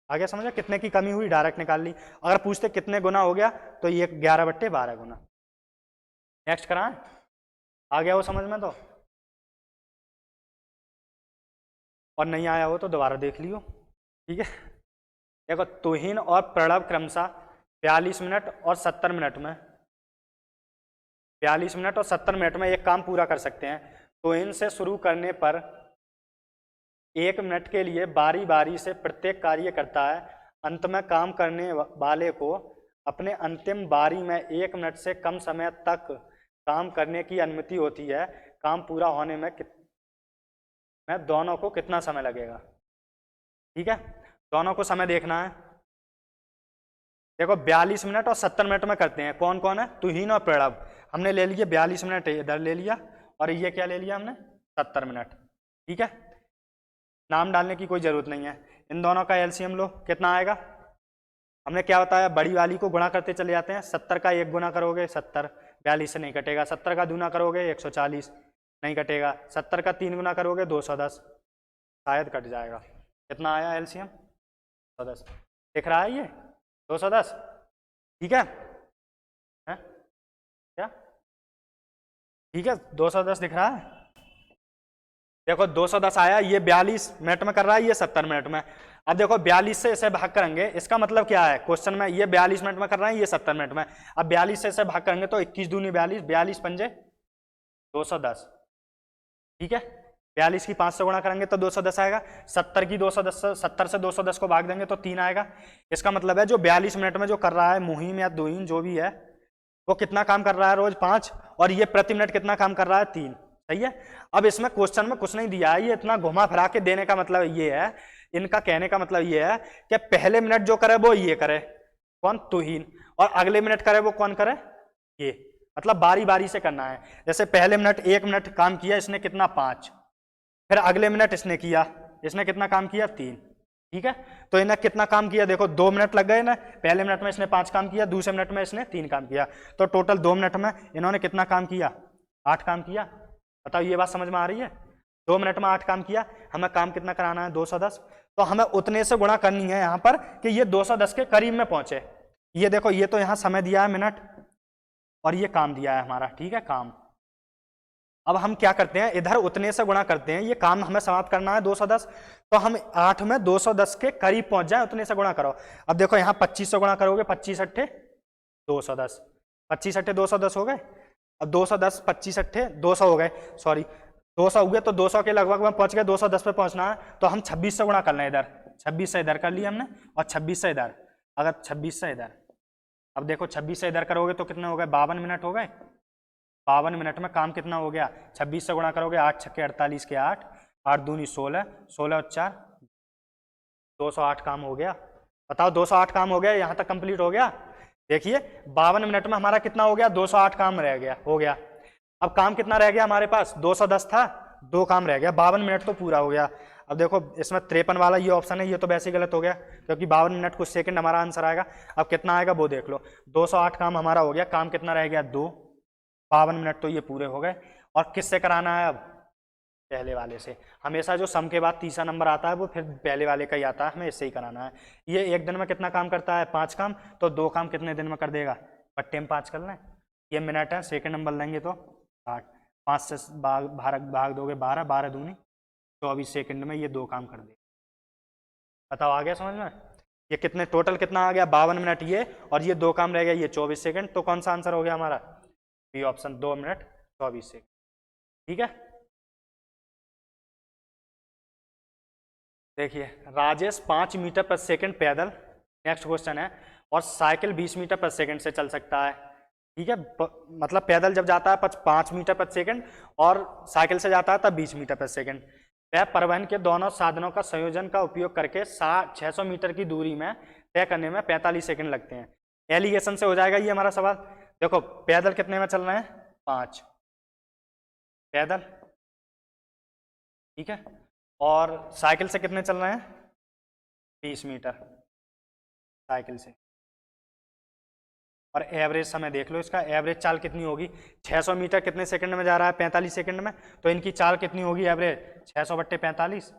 आगे समझा कितने की कमी हुई, डायरेक्ट निकाल ली। अगर पूछते कितने गुना हो गया तो ये 11/12 गुना। नेक्स्ट कराएं? आ गया वो समझ में तो? और नहीं आया हो तो दोबारा देख लियो, ठीक है। देखो तुहिन और प्रणव क्रमशः 42 मिनट और 70 मिनट में 42 मिनट और 70 मिनट में एक काम पूरा कर सकते हैं। तुहिन से शुरू करने पर 1 मिनट के लिए बारी बारी से प्रत्येक कार्य करता है। अंत में काम करने वाले को अपने अंतिम बारी में 1 मिनट से कम समय तक काम करने की अनुमति होती है। काम पूरा होने में दोनों को कितना समय लगेगा? ठीक है, दोनों को समय देखना है। देखो 42 मिनट और 70 मिनट में करते हैं। कौन कौन है? तुहिन और प्रणव। हमने ले लिए 42 मिनट इधर ले लिया, और ये क्या ले लिया हमने? 70 मिनट। ठीक है, नाम डालने की कोई जरूरत नहीं है। इन दोनों का एलसीएम लो, कितना आएगा? हमने क्या बताया, बड़ी वाली को गुणा करते चले जाते हैं। 70 का 1 गुना करोगे 70, 42 से नहीं कटेगा। 70 का दूना करोगे 140, नहीं कटेगा। 70 का 3 गुना करोगे 210, शायद कट जाएगा। कितना आया एलसीएम? 210। दिख रहा है ये 210? ठीक है, क्या ठीक है? 210 दिख रहा है? देखो 210 आया, ये 42 मिनट में कर रहा है, ये 70 मिनट में। अब देखो 42 से इसे भाग करेंगे, इसका मतलब क्या है क्वेश्चन में, ये 42 मिनट में कर रहे हैं, ये 70 मिनट में। अब 42 से इसे भाग करेंगे तो 21 दूनी 42, 42 पंजे 210। ठीक है, 42 की 5 से गुणा करेंगे तो 210 आएगा। 70 की 70 से 210 को भाग देंगे तो 3 आएगा। इसका मतलब है जो 42 मिनट में जो कर रहा है मुहिम या दुहिन जो भी है, वो कितना काम कर रहा है रोज? 5। और ये प्रति मिनट कितना काम कर रहा है? 3। सही है। अब इसमें क्वेश्चन में कुछ नहीं दिया है, ये इतना घुमा फिरा के देने का मतलब ये है, इनका कहने का मतलब ये है कि पहले मिनट जो करे वो ये करे, कौन? तुहिन। और अगले मिनट करे वो कौन करे? ये। मतलब बारी बारी से करना है। जैसे पहले मिनट 1 मिनट काम किया इसने, कितना? 5। फिर अगले मिनट इसने किया, इसने कितना काम किया? 3। ठीक है, तो इन्हें कितना काम किया? देखो 2 मिनट लग गए ना, पहले मिनट में इसने 5 काम किया, दूसरे मिनट में इसने 3 काम किया, तो टोटल 2 मिनट में इन्होंने कितना काम किया? 8 काम किया। बताओ ये बात समझ में आ रही है? 2 मिनट में 8 काम किया। हमें काम कितना कराना है? 210। तो हमें उतने से गुणा करनी है यहाँ पर कि ये 210 के करीब में पहुंचे। ये देखो, ये तो यहाँ समय दिया है मिनट, और ये काम दिया है हमारा। ठीक है, काम। अब हम क्या करते हैं, इधर उतने से गुणा करते हैं, ये काम हमें समाप्त करना है 210, तो हम 8 में 210 के करीब पहुंच जाए, उतने से गुणा करो। अब देखो यहाँ 25 से गुणा करोगे, 25 अट्ठे 210, 25 अट्ठे 210 हो गए। अब 210 25 अट्ठे 200 हो गए, सॉरी 200 हो गए, तो 200 के लगभग में पहुंच गए, 210 पे पहुंचना है तो हम 26 से गुणा कर लें। इधर 26 से इधर कर लिया हमने, और 26 से इधर। अगर 26 से इधर, अब देखो 26 से इधर करोगे तो कितने हो गए? 52 मिनट हो गए। 52 मिनट में काम कितना हो गया? 26 से गुणा करोगे, 8 छक्के 48 के 8, 8 दूनी 16, 16 और 4 208 काम हो गया। बताओ 208 काम हो गया, यहां तक कंप्लीट हो गया। देखिए 52 मिनट में हमारा कितना हो गया? 208 काम रह गया, हो गया। अब काम कितना रह गया हमारे पास? 210 था, 2 काम रह गया, 52 मिनट तो पूरा हो गया। अब देखो इसमें 53 वाला ये ऑप्शन है, ये तो वैसे ही गलत हो गया, क्योंकि 52 मिनट कुछ सेकंड हमारा आंसर आएगा। अब कितना आएगा वो देख लो, 208 काम हमारा हो गया, काम कितना रह गया? 2। 52 मिनट तो ये पूरे हो गए। और किससे कराना है? अब पहले वाले से। हमेशा जो सम के बाद तीसरा नंबर आता है वो फिर पहले वाले का ही आता है, हमें इससे ही कराना है। ये एक दिन में कितना काम करता है? 5 काम, तो 2 काम कितने दिन में कर देगा? पट्टे में 5 कर लें। ये मिनट है, सेकंड नंबर लेंगे तो 8, 5 से भाग दोगे 12, 12 दूनी 24 सेकंड में ये 2 काम कर देगा। बताओ आ गया समझ में? ये कितने टोटल कितना आ गया? 52 मिनट ये, और ये 2 काम रह गया, ये 24 सेकंड। तो कौन सा आंसर हो गया हमारा? B option, 2 minute 24 second. ठीक है, देखिए राजेश 5 मीटर पर सेकंड पैदल, नेक्स्ट क्वेश्चन है, और साइकिल 20 मीटर पर सेकंड से चल सकता है। ठीक है, मतलब पैदल जब जाता है 5 मीटर पर सेकंड, और साइकिल से जाता है तब 20 मीटर पर सेकंड। वह परिवहन के दोनों साधनों का संयोजन का उपयोग करके 600 मीटर की दूरी में तय करने में 45 सेकंड लगते हैं। एलिगेशन से हो जाएगा ये हमारा सवाल। देखो पैदल कितने में चल रहे हैं? 5, पैदल, ठीक है। और साइकिल से कितने चल रहे हैं? 20 मीटर साइकिल से। और एवरेज समय देख लो इसका, एवरेज चाल कितनी होगी? 600 मीटर कितने सेकंड में जा रहा है? 45 सेकंड में। तो इनकी चाल कितनी होगी एवरेज? 600 बट्टे 45।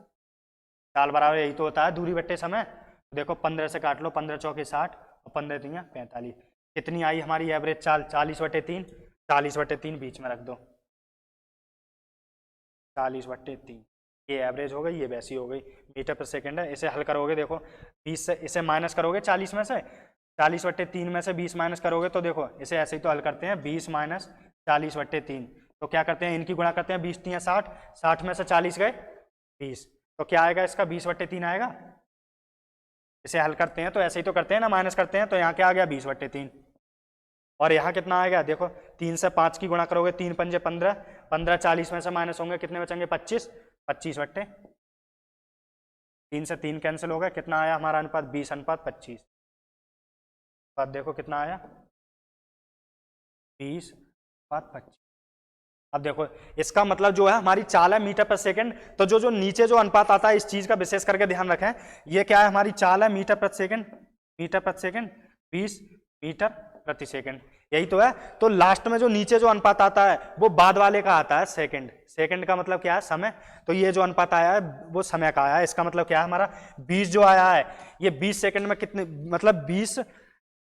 चाल बराबर यही तो होता है, दूरी बट्टे समय। देखो 15 से काट लो, 15 चौके 60 और 15 तिया 45। कितनी आई हमारी एवरेज चाल? 40/3। 40/3 बीच में रख दो, 40/3। ये एवरेज हो गई, ये वैसी हो गई, मीटर पर सेकंड है। इसे हल करोगे, देखो 20 से इसे माइनस करोगे 40 में से, 40/3 में से 20 माइनस करोगे तो देखो इसे ऐसे ही तो हल करते हैं, 20 माइनस 40/3। तो क्या करते हैं, इनकी गुणा करते हैं, 20 तिया 60, 60 में से 40 गए 20, तो क्या आएगा इसका? 20/3 आएगा। इसे हल करते हैं तो ऐसे ही तो करते हैं ना, माइनस करते हैं, तो यहाँ क्या आ गया? 20/3। और यहाँ कितना आएगा? देखो 3 से 5 की गुणा करोगे, 3 पंजे 15, 15 40 में से माइनस होंगे, कितने बचेंगे? 25, 25/3 से 3 कैंसिल हो गया। कितना आया हमारा अनुपात? 20:25। बात देखो कितना आया, 20:25। अब देखो इसका मतलब जो है हमारी चाल है मीटर पर सेकंड, तो जो नीचे जो अनुपात आता है इस चीज का विशेष करके ध्यान रखें, ये क्या है? हमारी चाल है मीटर प्रति सेकंड, मीटर प्रति सेकंड, 20 मीटर प्रति सेकंड, यही तो है। तो लास्ट में जो नीचे जो अनुपात आता है वो बाद वाले का आता है सेकंड। सेकंड का मतलब क्या है? समय। तो ये जो अनुपात आया है वो समय का आया है। इसका मतलब क्या है? हमारा 20 जो आया है ये 20 सेकंड में कितने, मतलब 20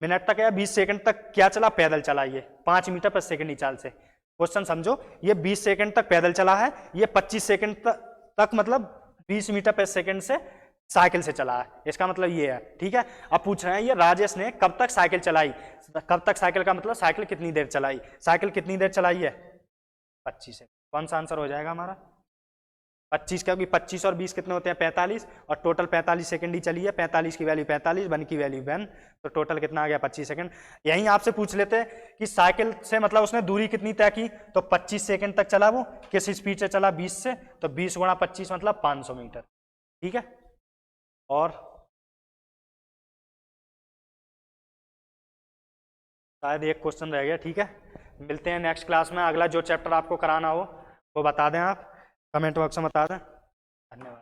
मिनट तक या 20 सेकंड तक क्या चला? पैदल चला। ये 5 मीटर प्रति सेकंड की चाल से। क्वेश्चन समझो, ये 20 सेकंड तक पैदल चला है, ये 25 सेकंड तक मतलब 20 मीटर प्रति सेकंड से साइकिल से चला है। इसका मतलब ये है, ठीक है। अब पूछ रहे हैं ये राजेश ने कब तक साइकिल चलाई? कब तक साइकिल का मतलब साइकिल कितनी देर चलाई? साइकिल कितनी देर चलाई है? 25 सेकंड। कौन सा आंसर हो जाएगा हमारा? 25, क्योंकि 25 और 20 कितने होते हैं? 45, और टोटल 45 सेकंड ही चली है। 45 की वैल्यू 45, 1 की वैल्यू 1, तो टोटल कितना आ गया? 25 सेकंड। यहीं आपसे पूछ लेते कि साइकिल से मतलब उसने दूरी कितनी तय की, तो 25 सेकंड तक चला वो, किस स्पीड से चला? 20 से, तो 20 × 25 मतलब 500 मीटर, ठीक है। और शायद एक क्वेश्चन रह गया, ठीक है। मिलते हैं नेक्स्ट क्लास में। अगला जो चैप्टर आपको कराना हो वो बता दें, आप कमेंट बॉक्स में बता दें। धन्यवाद।